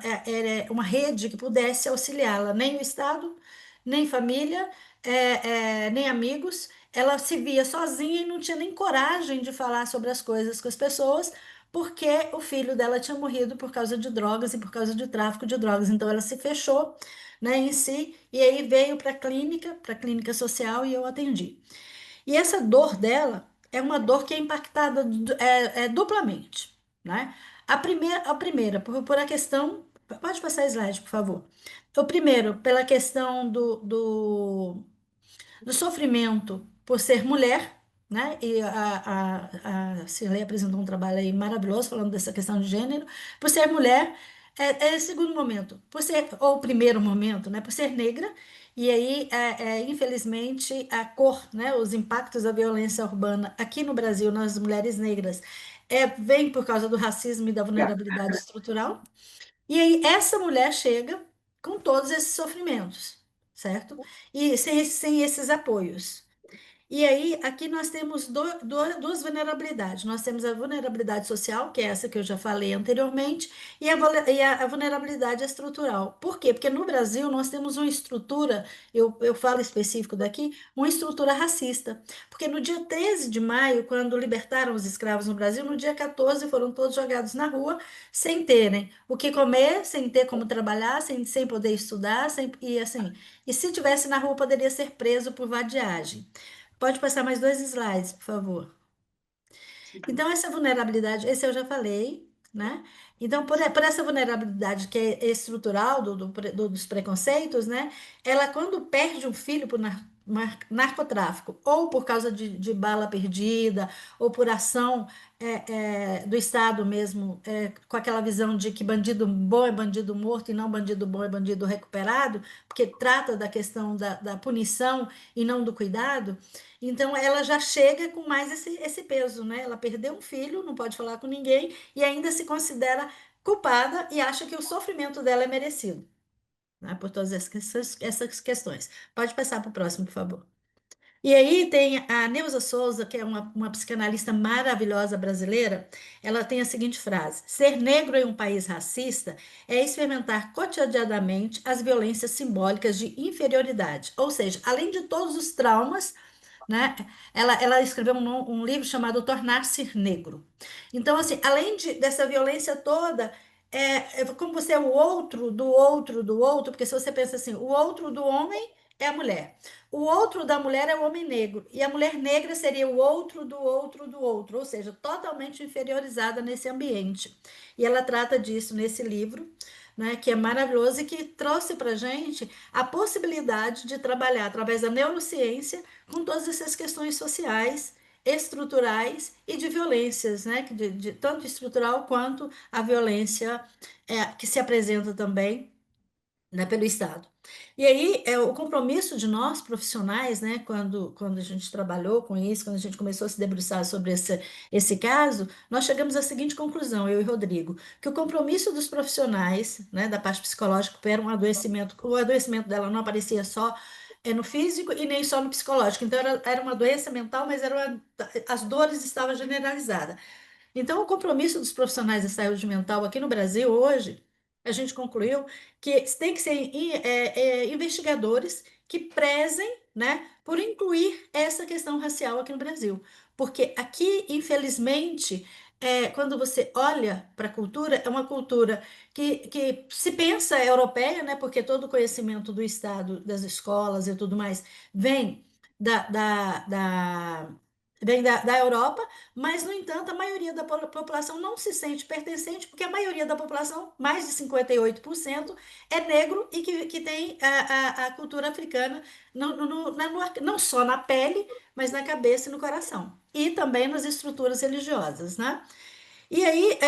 uma rede que pudesse auxiliá-la, nem o Estado, nem família, nem amigos. Ela se via sozinha e não tinha nem coragem de falar sobre as coisas com as pessoas, porque o filho dela tinha morrido por causa de drogas e por causa de tráfico de drogas. Então ela se fechou, né, em si, e aí veio para a clínica social, e eu atendi. E essa dor dela é uma dor que é impactada duplamente, né? A primeira por a questão. Pode passar slide, por favor. O primeiro, pela questão do sofrimento por ser mulher, né? E a Cirlei apresentou um trabalho aí maravilhoso falando dessa questão de gênero. Por ser mulher, é o segundo momento, ou o primeiro momento, né? Por ser negra, e aí, infelizmente, a cor, né? Os impactos da violência urbana aqui no Brasil, nas mulheres negras, vem por causa do racismo e da vulnerabilidade estrutural. E aí, essa mulher chega com todos esses sofrimentos, certo? E sem esses apoios. E aí, aqui nós temos duas vulnerabilidades. Nós temos a vulnerabilidade social, que é essa que eu já falei anteriormente, e a vulnerabilidade estrutural. Por quê? Porque no Brasil nós temos uma estrutura, eu falo específico daqui, uma estrutura racista. Porque no dia 13 de maio, quando libertaram os escravos no Brasil, no dia 14 foram todos jogados na rua, sem terem o que comer, sem ter como trabalhar, sem poder estudar, e assim, e se tivesse na rua, poderia ser preso por vadiagem. Pode passar mais 2 slides, por favor. Então, essa vulnerabilidade, esse eu já falei, né? Então, por essa vulnerabilidade que é estrutural dos preconceitos, né? Ela, quando perde um filho por narcotráfico, ou por causa de bala perdida, ou por ação do Estado mesmo, com aquela visão de que bandido bom é bandido morto e não bandido bom é bandido recuperado, porque trata da questão da punição e não do cuidado. Então, ela já chega com mais esse peso, né? Ela perdeu um filho, não pode falar com ninguém e ainda se considera culpada e acha que o sofrimento dela é merecido, né? Por todas essas questões. Pode passar para o próximo, por favor. E aí tem a Neuza Souza, que é uma psicanalista maravilhosa brasileira. Ela tem a seguinte frase: ser negro em um país racista é experimentar cotidianamente as violências simbólicas de inferioridade. Ou seja, além de todos os traumas, né? Ela escreveu um livro chamado Tornar-se Negro. Então, assim, além dessa violência toda, como você é o outro do outro do outro, porque se você pensa assim, o outro do homem é a mulher, o outro da mulher é o homem negro, e a mulher negra seria o outro do outro do outro, ou seja, totalmente inferiorizada nesse ambiente. E ela trata disso nesse livro, né, que é maravilhoso e que trouxe para a gente a possibilidade de trabalhar através da neurociência com todas essas questões sociais, estruturais e de violências, né, tanto estrutural quanto a violência que se apresenta também, né, pelo Estado. E aí, o compromisso de nós, profissionais, né, quando a gente trabalhou com isso, quando a gente começou a se debruçar sobre esse caso, nós chegamos à seguinte conclusão, eu e Rodrigo, que o compromisso dos profissionais, né, da parte psicológica, era um adoecimento, o adoecimento dela não aparecia só no físico e nem só no psicológico, então era uma doença mental, mas as dores estavam generalizadas. Então, o compromisso dos profissionais da saúde mental aqui no Brasil hoje, a gente concluiu que tem que ser investigadores que prezem, né, por incluir essa questão racial aqui no Brasil. Porque aqui, infelizmente, quando você olha para a cultura, é uma cultura que se pensa europeia, né, porque todo o conhecimento do Estado, das escolas e tudo mais, vem da Europa, mas, no entanto, a maioria da população não se sente pertencente, porque a maioria da população, mais de 58%, é negro e que tem a cultura africana não só na pele, mas na cabeça e no coração. E também nas estruturas religiosas, né? E aí,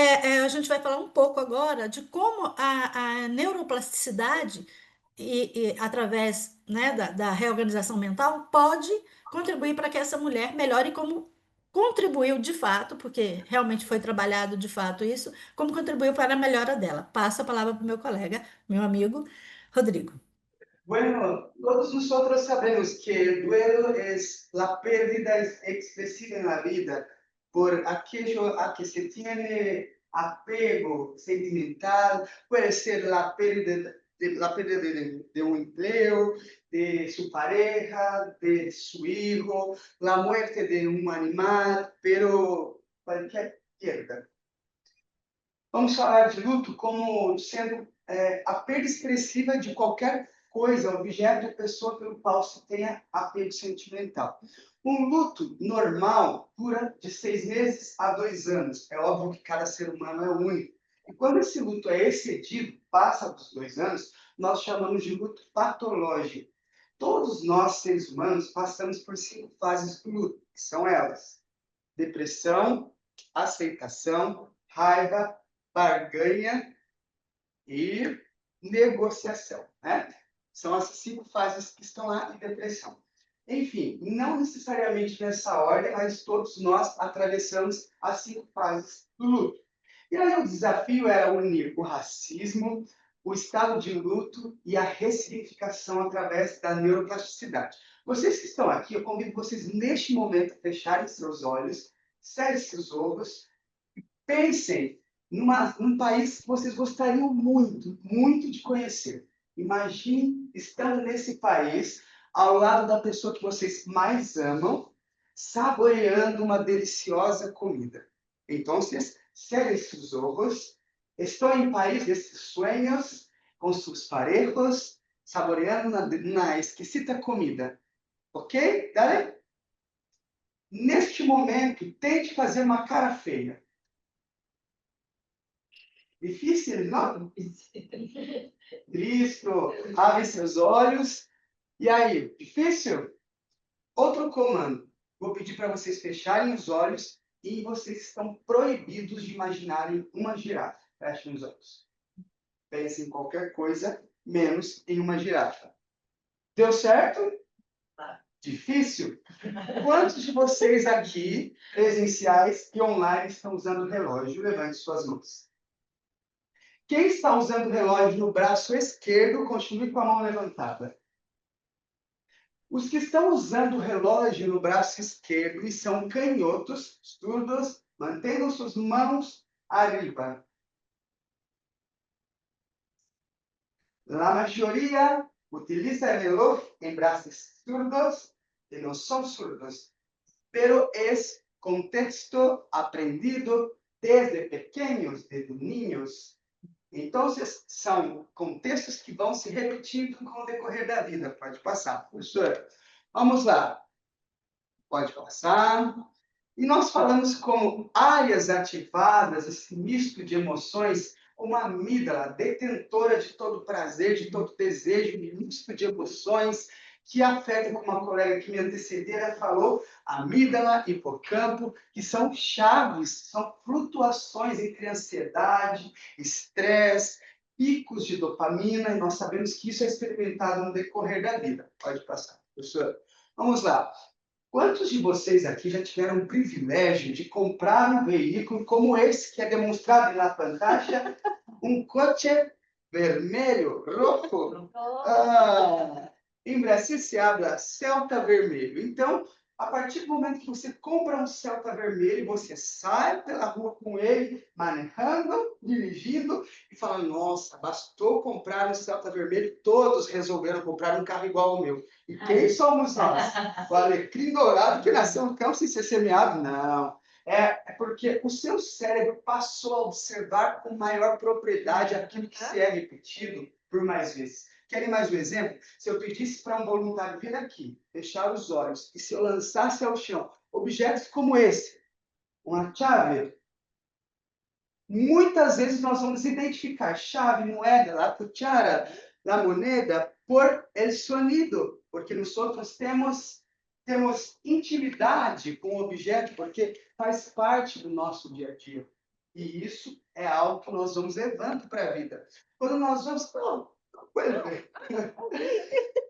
a gente vai falar um pouco agora de como a neuroplasticidade, através, né, da reorganização mental, pode contribuir para que essa mulher melhore, e como contribuiu de fato, porque realmente foi trabalhado de fato isso, como contribuiu para a melhora dela. Passo a palavra para o meu colega, meu amigo Rodrigo. Bueno, todos nosotros sabemos que el duelo es la pérdida expresiva en la vida por aquello a que se tiene apego sentimental, puede ser la pérdida de un empleo, de su pareja, de su hijo, la muerte de un animal, pero cualquier perda. Vamos falar de luto como sendo a perda expressiva de qualquer coisa, objeto ou pessoa pelo qual se tenha apego sentimental. Um luto normal dura de 6 meses a 2 anos. É óbvio que cada ser humano é único. E quando esse luto é excedido, passa dos 2 anos, nós chamamos de luto patológico. Todos nós, seres humanos, passamos por 5 fases do luto, que são elas: depressão, aceitação, raiva, barganha e negociação, né? São essas 5 fases que estão lá em depressão. Enfim, não necessariamente nessa ordem, mas todos nós atravessamos as 5 fases do luto. E aí o desafio era unir o racismo, o estado de luto e a ressignificação através da neuroplasticidade. Vocês que estão aqui, eu convido vocês neste momento a fecharem seus olhos, cerrem seus olhos, pensem num país que vocês gostariam muito, muito de conhecer. Imagine estando nesse país, ao lado da pessoa que vocês mais amam, saboreando uma deliciosa comida. Então, cerrem sus ojos. Estou em país desses sonhos, com sus parejos, saboreando uma exquisita comida. Ok? Dale? Neste momento, tente fazer uma cara feia. Difícil, não? Cristo, abre seus olhos. E aí, difícil? Outro comando. Vou pedir para vocês fecharem os olhos e vocês estão proibidos de imaginarem uma girafa. Fechem os olhos. Pensem em qualquer coisa, menos em uma girafa. Deu certo? Difícil? Quantos de vocês aqui, presenciais e online, estão usando o relógio? Levante suas mãos. Quem está usando o relógio no braço esquerdo, continue com a mão levantada. Os que estão usando o relógio no braço esquerdo e são canhotos, surdos, mantenham suas mãos arriba. La mayoría utiliza el reloj en brazos surdos y no son surdos, pero es contexto aprendido desde pequeños, desde niños. Então, são contextos que vão se repetindo com o decorrer da vida. Pode passar, professor. Vamos lá. Pode passar. E nós falamos como áreas ativadas, esse misto de emoções, como a amígdala, detentora de todo prazer, de todo desejo, misto de emoções, que afeta, como uma colega que me antecedera falou, amígdala, hipocampo, que são chaves, são flutuações entre ansiedade, estresse, picos de dopamina, e nós sabemos que isso é experimentado no decorrer da vida. Pode passar, professor. Vamos lá. Quantos de vocês aqui já tiveram o privilégio de comprar um veículo como esse que é demonstrado na pantalla? Um coche vermelho, rojo. Em Brasil se habla Celta vermelho. Então, a partir do momento que você compra um Celta vermelho, você sai pela rua com ele, manejando, dirigindo, e fala, nossa, bastou comprar um Celta vermelho, todos resolveram comprar um carro igual ao meu. E quem somos nós? O alecrim dourado que nasceu no campo sem ser semeado? Não. É porque o seu cérebro passou a observar com maior propriedade aquilo que se é repetido por mais vezes. Querem mais um exemplo? Se eu pedisse para um voluntário vir aqui, fechar os olhos, e se eu lançasse ao chão objetos como esse, uma chave, muitas vezes nós vamos identificar chave, moeda, la cuchara, la moneda, por el sonido, porque nós outros temos intimidade com o objeto, porque faz parte do nosso dia a dia. E isso é algo que nós vamos levando para a vida. Quando nós vamos...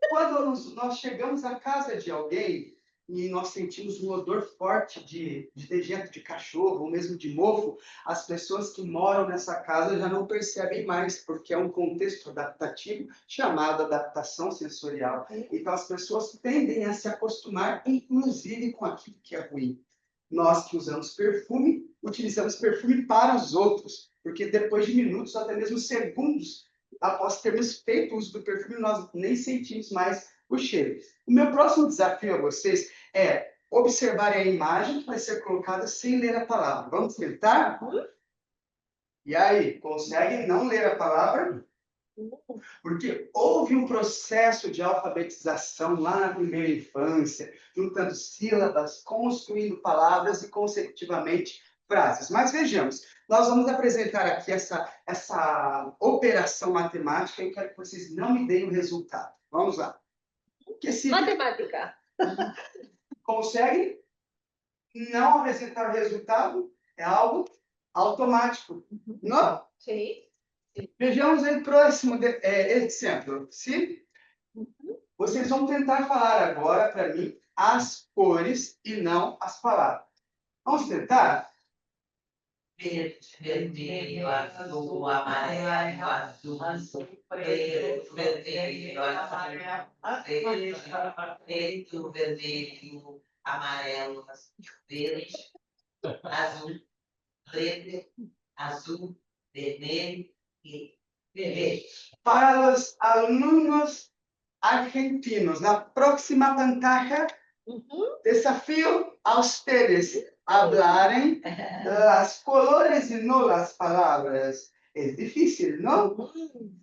Quando nós chegamos à casa de alguém e nós sentimos um odor forte de dejeto de cachorro ou mesmo de mofo, as pessoas que moram nessa casa já não percebem mais, porque é um contexto adaptativo chamado adaptação sensorial. Então as pessoas tendem a se acostumar, inclusive com aquilo que é ruim. Nós que usamos perfume, utilizamos perfume para os outros, porque depois de minutos, até mesmo segundos, após termos feito uso do perfume, nós nem sentimos mais o cheiro. O meu próximo desafio a vocês é observarem a imagem que vai ser colocada sem ler a palavra. Vamos tentar? E aí, conseguem não ler a palavra? Porque houve um processo de alfabetização lá na primeira infância, juntando sílabas, construindo palavras e, consecutivamente, frases. Mas vejamos, nós vamos apresentar aqui essa operação matemática e eu quero que vocês não me deem o resultado. Vamos lá. Matemática. Conseguem não apresentar o resultado? É algo automático. Não? Sim. Vejamos aí o próximo exemplo. Se vocês vão tentar falar agora para mim as cores e não as palavras. Vamos tentar? Verde, vermelho, azul, amarelo, azul, preto, vermelho, amarelo, preto, vermelho, amarelo, verde, azul, preto, azul, vermelho e verde. Para os alunos argentinos, na próxima pantalla, desafio a ustedes hablarem as colores e não as palavras. É difícil, não?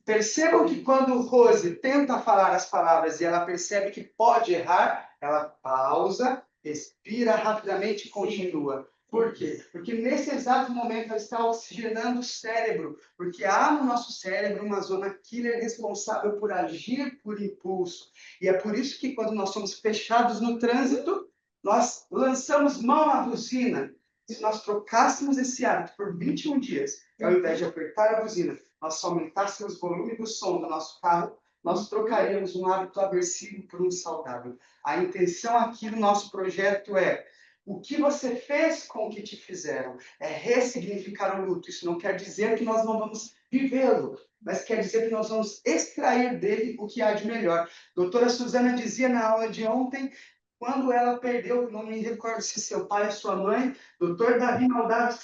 Percebam que quando Rose tenta falar as palavras e ela percebe que pode errar, ela pausa, respira rapidamente e continua. Por quê? Porque nesse exato momento ela está oxigenando o cérebro, porque há no nosso cérebro uma zona killer responsável por agir por impulso. E é por isso que quando nós somos fechados no trânsito, nós lançamos mão à buzina. Se nós trocássemos esse hábito por 21 dias, e ao invés de apertar a buzina, nós aumentássemos o volume do som do nosso carro, nós trocaríamos um hábito aversivo por um saudável. A intenção aqui do nosso projeto é: o que você fez com o que te fizeram? É ressignificar o luto. Isso não quer dizer que nós não vamos vivê-lo, mas quer dizer que nós vamos extrair dele o que há de melhor. Doutora Suzana dizia na aula de ontem, quando ela perdeu, não me recordo se seu pai ou sua mãe, doutor Davi Maldavas,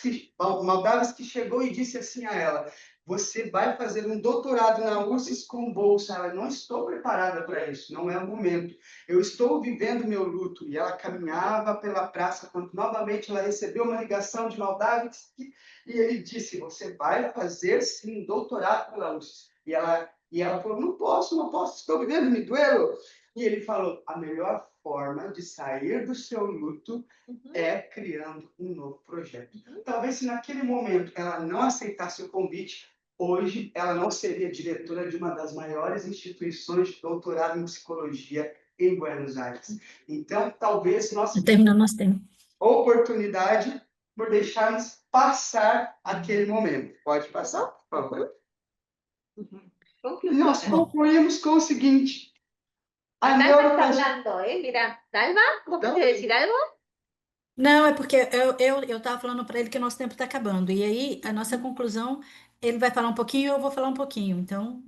que chegou e disse assim a ela: você vai fazer um doutorado na URSS com bolsa. Ela: não estou preparada para isso, não é o momento. Eu estou vivendo meu luto. E ela caminhava pela praça, quando novamente ela recebeu uma ligação de Maldavas, e ele disse: você vai fazer sim um doutorado pela URSS. E ela falou: não posso, estou vivendo, me duelo. E ele falou: a melhor forma de sair do seu luto é criando um novo projeto. Talvez se naquele momento ela não aceitasse o convite, hoje ela não seria diretora de uma das maiores instituições de doutorado em psicologia em Buenos Aires. Então, talvez nós Terminando nosso tempo. oportunidade por deixarmos passar aquele momento. Pode passar, por favor. Nós concluímos com o seguinte. A Dalva está neuroplasticidade... hablando, Mira, Dalva, ¿vos querés decir algo? Não, é porque eu estava falando para ele que o nosso tempo está acabando. E aí, a nossa conclusão, ele vai falar um pouquinho e eu vou falar um pouquinho. Então,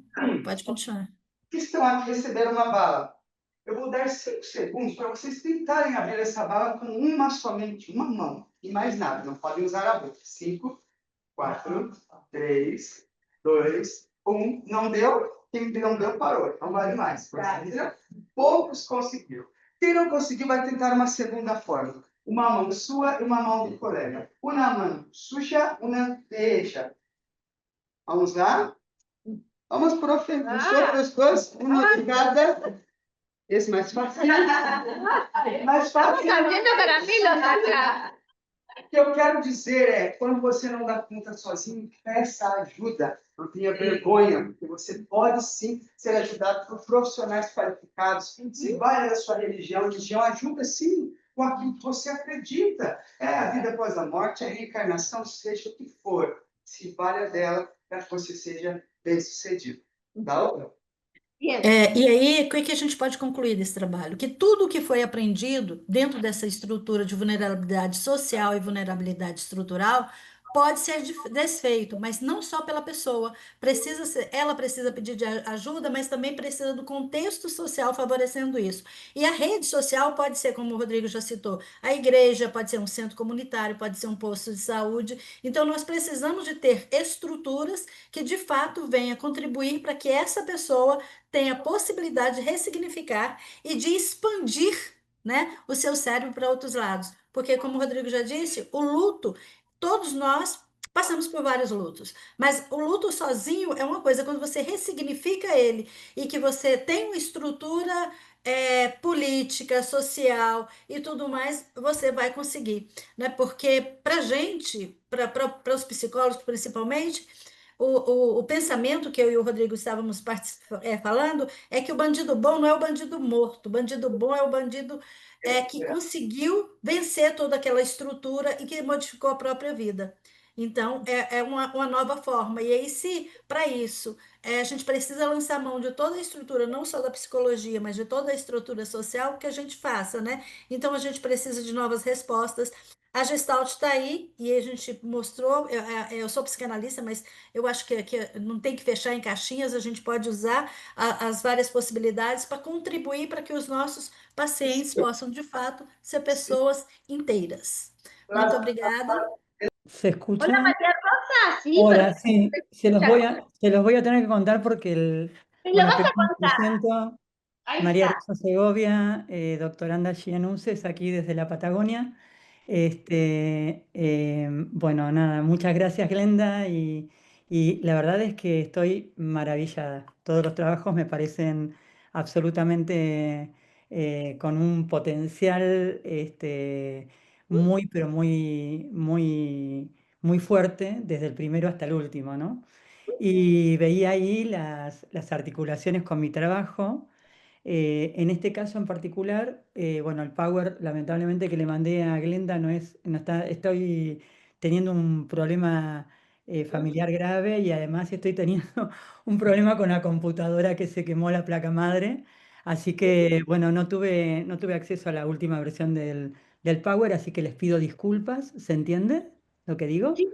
pode continuar. Que estão aqui receberam uma bala. Eu vou dar 5 segundos para vocês tentarem abrir essa bala com somente uma mão. E mais nada, não podem usar a boca. 5, 4, 3, 2, 1. Não deu? Quem não deu, parou. Não vale mais. Poucos conseguiram. Quem não conseguiu vai tentar uma segunda forma. Uma mão sua e uma mão do colega. Uma mão suja, uma derecha. Vamos lá? Vamos, profe. Nosotros dois, uma de cada. Esse mais fácil. Mais fácil. Estamos abriendo caramelos acá. O que eu quero dizer é, quando você não dá conta sozinho, peça ajuda. Não tenha vergonha, porque você pode sim ser ajudado por profissionais qualificados. Se vale da sua religião ajuda sim com aquilo que você acredita. É a vida após a morte, a reencarnação, seja o que for. Se vale dela para que você seja bem-sucedido. Tá? Bien. E aí, o que a gente pode concluir desse trabalho? Que tudo que foi aprendido dentro dessa estrutura de vulnerabilidade social e vulnerabilidade estrutural pode ser desfeito, mas não só pela pessoa. Ela precisa pedir ajuda, mas também precisa do contexto social favorecendo isso. E a rede social pode ser, como o Rodrigo já citou, a igreja, pode ser um centro comunitário, pode ser um posto de saúde. Então, nós precisamos de ter estruturas que, de fato, venham contribuir para que essa pessoa tem a possibilidade de ressignificar e de expandir, né, o seu cérebro para outros lados. Porque, como o Rodrigo já disse, o luto, todos nós passamos por vários lutos, mas o luto sozinho é uma coisa, quando você ressignifica ele e que você tem uma estrutura política, social e tudo mais, você vai conseguir, né? Porque para gente, para os psicólogos principalmente, o pensamento que eu e o Rodrigo estávamos falando é que o bandido bom não é o bandido morto, o bandido bom é o bandido que conseguiu vencer toda aquela estrutura e que modificou a própria vida. Então, é uma nova forma. E aí, se para isso a gente precisa lançar mão de toda a estrutura, não só da psicologia, mas de toda a estrutura social, que a gente faça, né? Então, a gente precisa de novas respostas. A Gestalt está aí e a gente mostrou. Eu sou psicanalista, mas eu acho que não tem que fechar em caixinhas, a gente pode usar as várias possibilidades para contribuir para que os nossos pacientes possam, de fato, ser pessoas inteiras. Muito obrigada. ¿Se Hola, escucha? María Rosa. Sí, Hola, perfecto. sí, se los voy a tener que contar porque Me lo bueno, vas a primero me contar. presento, Ahí María está. Rosa Segovia, doctoranda Gianuses, aquí desde la Patagonia. Bueno, nada, muchas gracias, Glenda, y la verdad es que estoy maravillada. Todos los trabajos me parecen absolutamente con un potencial muy, pero muy fuerte, desde el primero hasta el último, ¿no? Y veía ahí las articulaciones con mi trabajo. En este caso en particular, bueno, el Power, lamentablemente, que le mandé a Glenda no está, estoy teniendo un problema familiar grave y además estoy teniendo un problema con la computadora que se quemó la placa madre. Así que, bueno, no tuve acceso a la última versión del Power, así que les pido disculpas. ¿Se entiende lo que digo? Sí,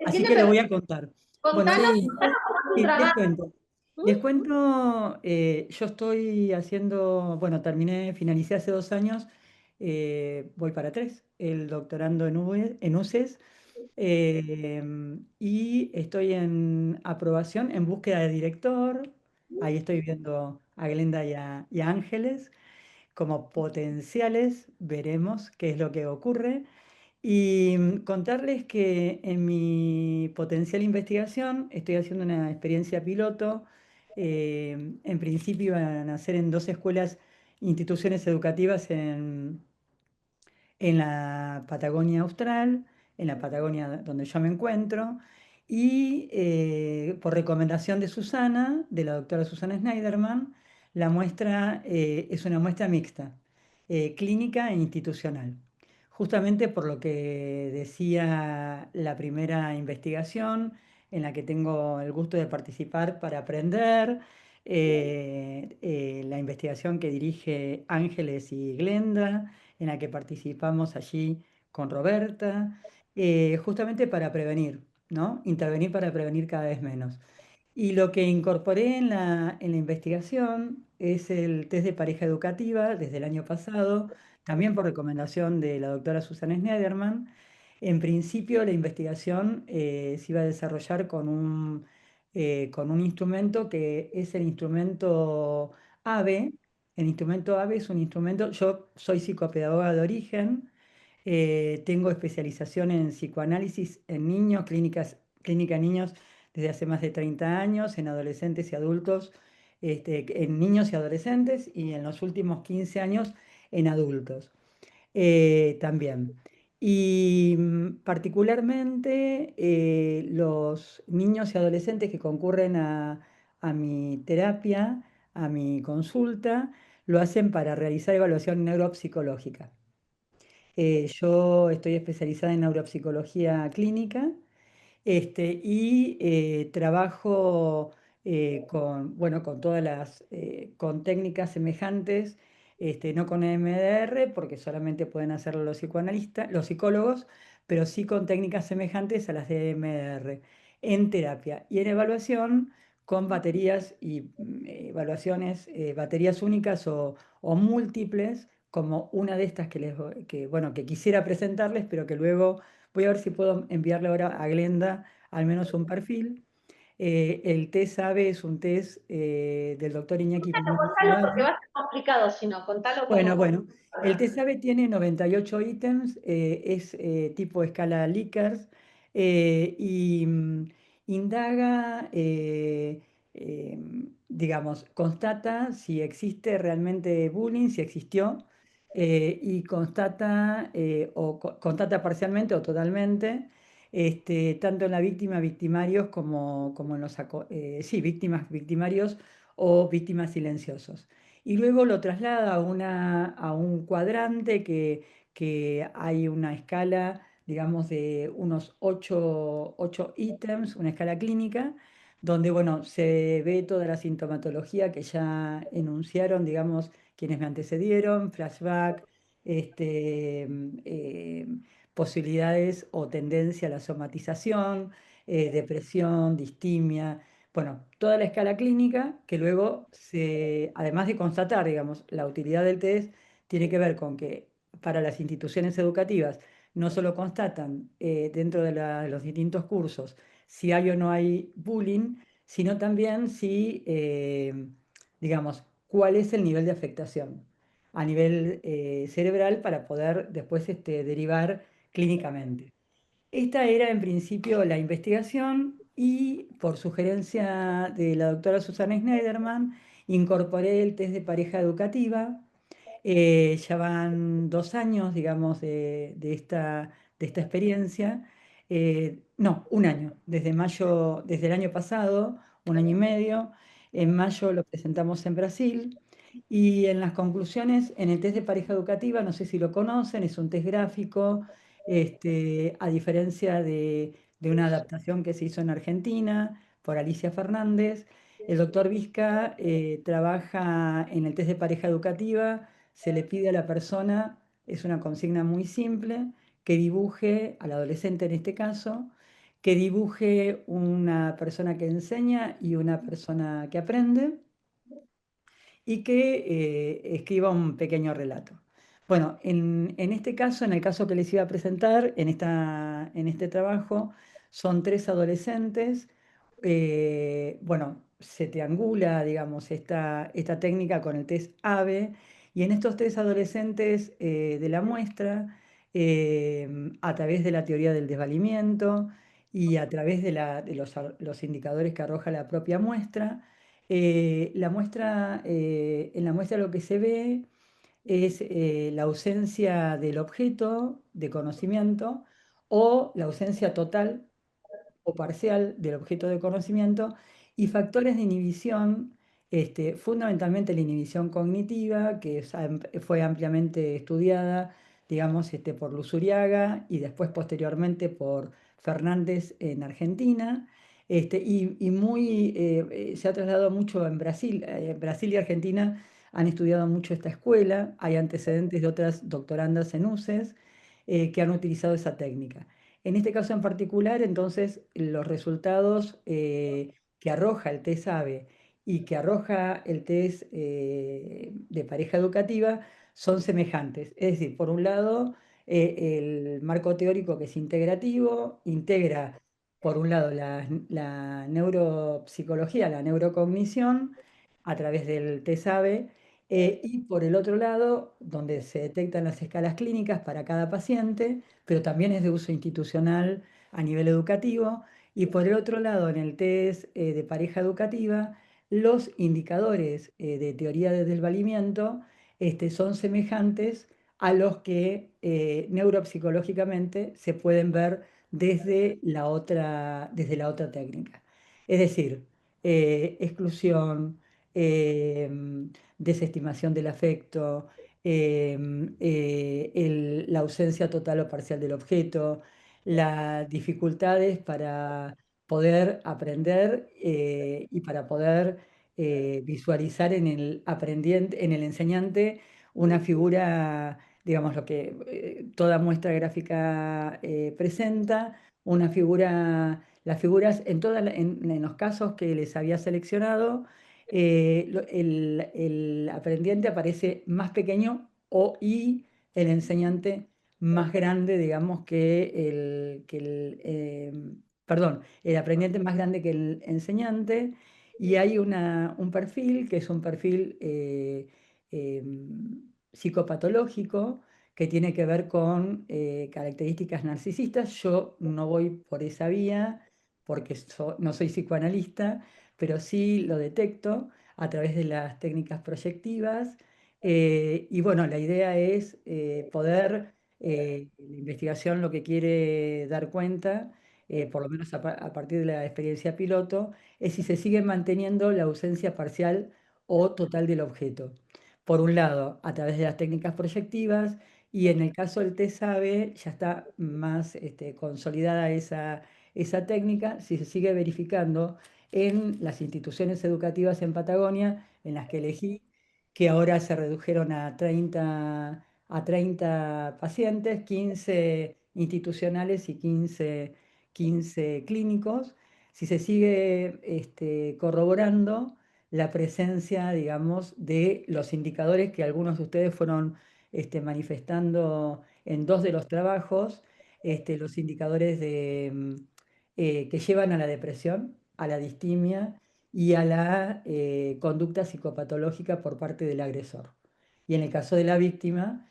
Así entiendo, que le pero voy a contar. Bueno, contanos, Sí. contanos cómo es tu sí, les trabajo. cuento. Les cuento, yo estoy haciendo, bueno, finalicé hace 2 años, voy para 3, el doctorando en UCES, y estoy en aprobación, en búsqueda de director. Ahí estoy viendo a Glenda y a Ángeles como potenciales, veremos qué es lo que ocurre. Y contarles que en mi potencial investigación estoy haciendo una experiencia piloto. En principio van a ser en 2 escuelas, instituciones educativas en la Patagonia Austral, en la Patagonia donde yo me encuentro. Y por recomendación de Susana, de la doctora Susana Schneiderman, la muestra es una muestra mixta, clínica e institucional. Justamente por lo que decía la primera investigación, en la que tengo el gusto de participar para aprender, la investigación que dirige Ángeles y Glenda, en la que participamos allí con Roberta, justamente para prevenir, ¿no? Intervenir para prevenir cada vez menos. Y lo que incorporé en la investigación es el test de pareja educativa desde el año pasado, también por recomendación de la doctora Susana Schneiderman. En principio, la investigación se iba a desarrollar con un instrumento que es el instrumento AVE. El instrumento AVE es un instrumento, yo soy psicopedagoga de origen, tengo especialización en psicoanálisis en niños, clínica en niños desde hace más de 30 años, en adolescentes y adultos, en niños y adolescentes, y en los últimos 15 años en adultos también. Y particularmente los niños y adolescentes que concurren a mi terapia, a mi consulta, lo hacen para realizar evaluación neuropsicológica. Yo estoy especializada en neuropsicología clínica y trabajo bueno, con todas con técnicas semejantes, no con EMDR, porque solamente pueden hacerlo los psicoanalistas, los psicólogos, pero sí con técnicas semejantes a las de EMDR en terapia y en evaluación con baterías y evaluaciones, baterías únicas o múltiples, como una de estas bueno, que quisiera presentarles, pero que luego voy a ver si puedo enviarle ahora a Glenda al menos un perfil. El test AVE es un test del doctor Iñaki Piñera Contalo porque Ceballos. va a ser complicado si no, contalo Bueno, como... bueno, el test AVE tiene 98 ítems, es tipo escala Likert y indaga, digamos, constata si existe realmente bullying, si existió, y constata, constata parcialmente o totalmente, tanto en la víctima, victimarios, como en los, sí, víctimas, victimarios o víctimas silenciosos. Y luego lo traslada a un cuadrante que hay una escala, digamos, de unos 8 ítems, una escala clínica, donde, bueno, se ve toda la sintomatología que ya enunciaron, digamos, quienes me antecedieron, flashback, posibilidades o tendencia a la somatización, depresión, distimia, bueno, toda la escala clínica que luego, además de constatar, digamos, la utilidad del test, tiene que ver con que para las instituciones educativas no solo constatan dentro de los distintos cursos si hay o no hay bullying, sino también si, digamos, cuál es el nivel de afectación a nivel cerebral para poder después derivar clínicamente. Esta era en principio la investigación y por sugerencia de la doctora Susana Schneiderman incorporé el test de pareja educativa. Ya van 2 años, digamos, de esta experiencia. No, un año, desde mayo, desde el año pasado, un año y medio. En mayo lo presentamos en Brasil. Y en las conclusiones, en el test de pareja educativa, no sé si lo conocen, es un test gráfico, a diferencia de una adaptación que se hizo en Argentina por Alicia Fernández. El doctor Vizca trabaja en el test de pareja educativa, se le pide a la persona, es una consigna muy simple, que dibuje, al adolescente en este caso, que dibuje una persona que enseña y una persona que aprende y que escriba un pequeño relato. Bueno, en este caso, en el caso que les iba a presentar, en este trabajo, son 3 adolescentes. Bueno, se triangula, digamos, esta técnica con el test AVE, y en estos 3 adolescentes de la muestra, a través de la teoría del desvalimiento y a través de los indicadores que arroja la propia muestra, en la muestra lo que se ve es la ausencia del objeto de conocimiento o la ausencia total o parcial del objeto de conocimiento y factores de inhibición, fundamentalmente la inhibición cognitiva, que fue ampliamente estudiada, digamos, por Luzuriaga y después posteriormente por Fernández en Argentina. Se ha trasladado mucho en Brasil. Brasil y Argentina han estudiado mucho esta escuela. Hay antecedentes de otras doctorandas en UCES que han utilizado esa técnica. En este caso en particular, entonces, los resultados que arroja el test ABE y que arroja el test de pareja educativa son semejantes. Es decir, por un lado, el marco teórico que es integrativo, integra, por un lado, la neuropsicología, la neurocognición, a través del test ABE, y por el otro lado, donde se detectan las escalas clínicas para cada paciente, pero también es de uso institucional a nivel educativo, y por el otro lado, en el test de pareja educativa, los indicadores de teoría del valimiento son semejantes a los que neuropsicológicamente se pueden ver desde la otra técnica. Es decir, exclusión, desestimación del afecto, la ausencia total o parcial del objeto, las dificultades para poder aprender y para poder visualizar en el aprendiente, en el enseñante, una figura, digamos, lo que toda muestra gráfica presenta, una figura, las figuras en los casos que les había seleccionado, el aprendiente aparece más pequeño y el enseñante más grande, digamos, perdón, el aprendiente más grande que el enseñante, y hay un perfil que es un perfil psicopatológico que tiene que ver con características narcisistas. Yo no voy por esa vía porque no soy psicoanalista, pero sí lo detecto a través de las técnicas proyectivas. Y bueno, la idea es poder, la investigación lo que quiere dar cuenta, por lo menos a partir de la experiencia piloto, es si se sigue manteniendo la ausencia parcial o total del objeto. Por un lado, a través de las técnicas proyectivas, y en el caso del TESABE ya está más consolidada esa técnica, si se sigue verificando en las instituciones educativas en Patagonia, en las que elegí, que ahora se redujeron a 30 pacientes, 15 institucionales y 15 clínicos, si se sigue corroborando la presencia, digamos, de los indicadores que algunos de ustedes fueron manifestando en dos de los trabajos, los indicadores que llevan a la depresión, a la distimia y a la conducta psicopatológica por parte del agresor. Y en el caso de la víctima,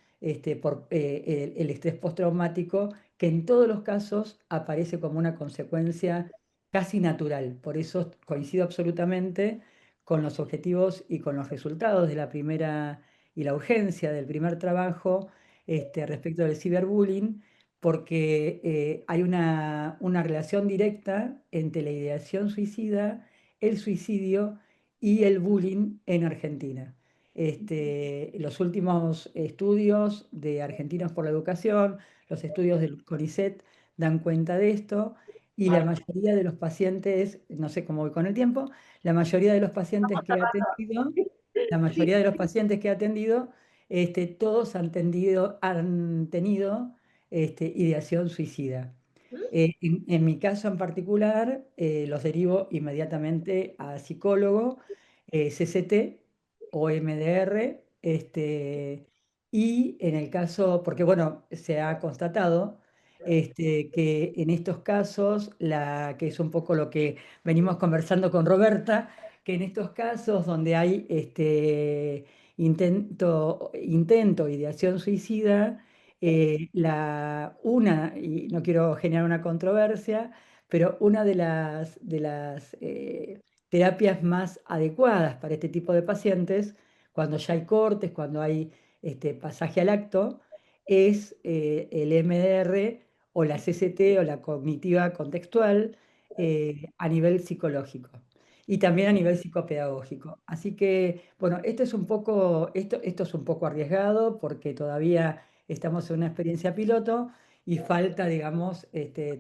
por el estrés postraumático, que en todos los casos aparece como una consecuencia casi natural. Por eso coincido absolutamente con los objetivos y con los resultados de la primera y la urgencia del primer trabajo respecto del ciberbullying, porque hay una relación directa entre la ideación suicida, el suicidio y el bullying en Argentina. Los últimos estudios de Argentinos por la Educación, los estudios del CONICET dan cuenta de esto, y la mayoría de los pacientes, no sé cómo voy con el tiempo, la mayoría de los pacientes que he atendido, la mayoría de los pacientes que he atendido, todos han tenido ideación suicida. En mi caso en particular, los derivo inmediatamente a psicólogo, CCT o MDR, y en el caso, porque bueno, se ha constatado que en estos casos, que es un poco lo que venimos conversando con Roberta, que en estos casos donde hay intento, ideación suicida, y no quiero generar una controversia, pero una de las terapias más adecuadas para este tipo de pacientes, cuando ya hay cortes, cuando hay pasaje al acto, es el MDR o la CCT o la cognitiva contextual, a nivel psicológico y también a nivel psicopedagógico. Así que, bueno, esto es un poco arriesgado porque todavía estamos en una experiencia piloto y falta, digamos,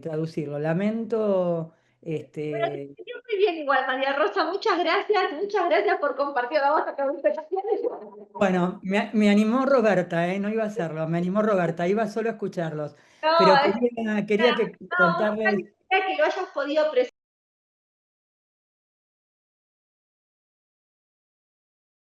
traducirlo. Lamento, Bueno, te entendió muy bien igual, María Rosa. Muchas gracias por compartir. Vamos a acabar bueno, me animó Roberta, no iba a hacerlo, me animó Roberta, iba solo a escucharlos, No, pero es quería no, contarles. que lo hayas podido presentar.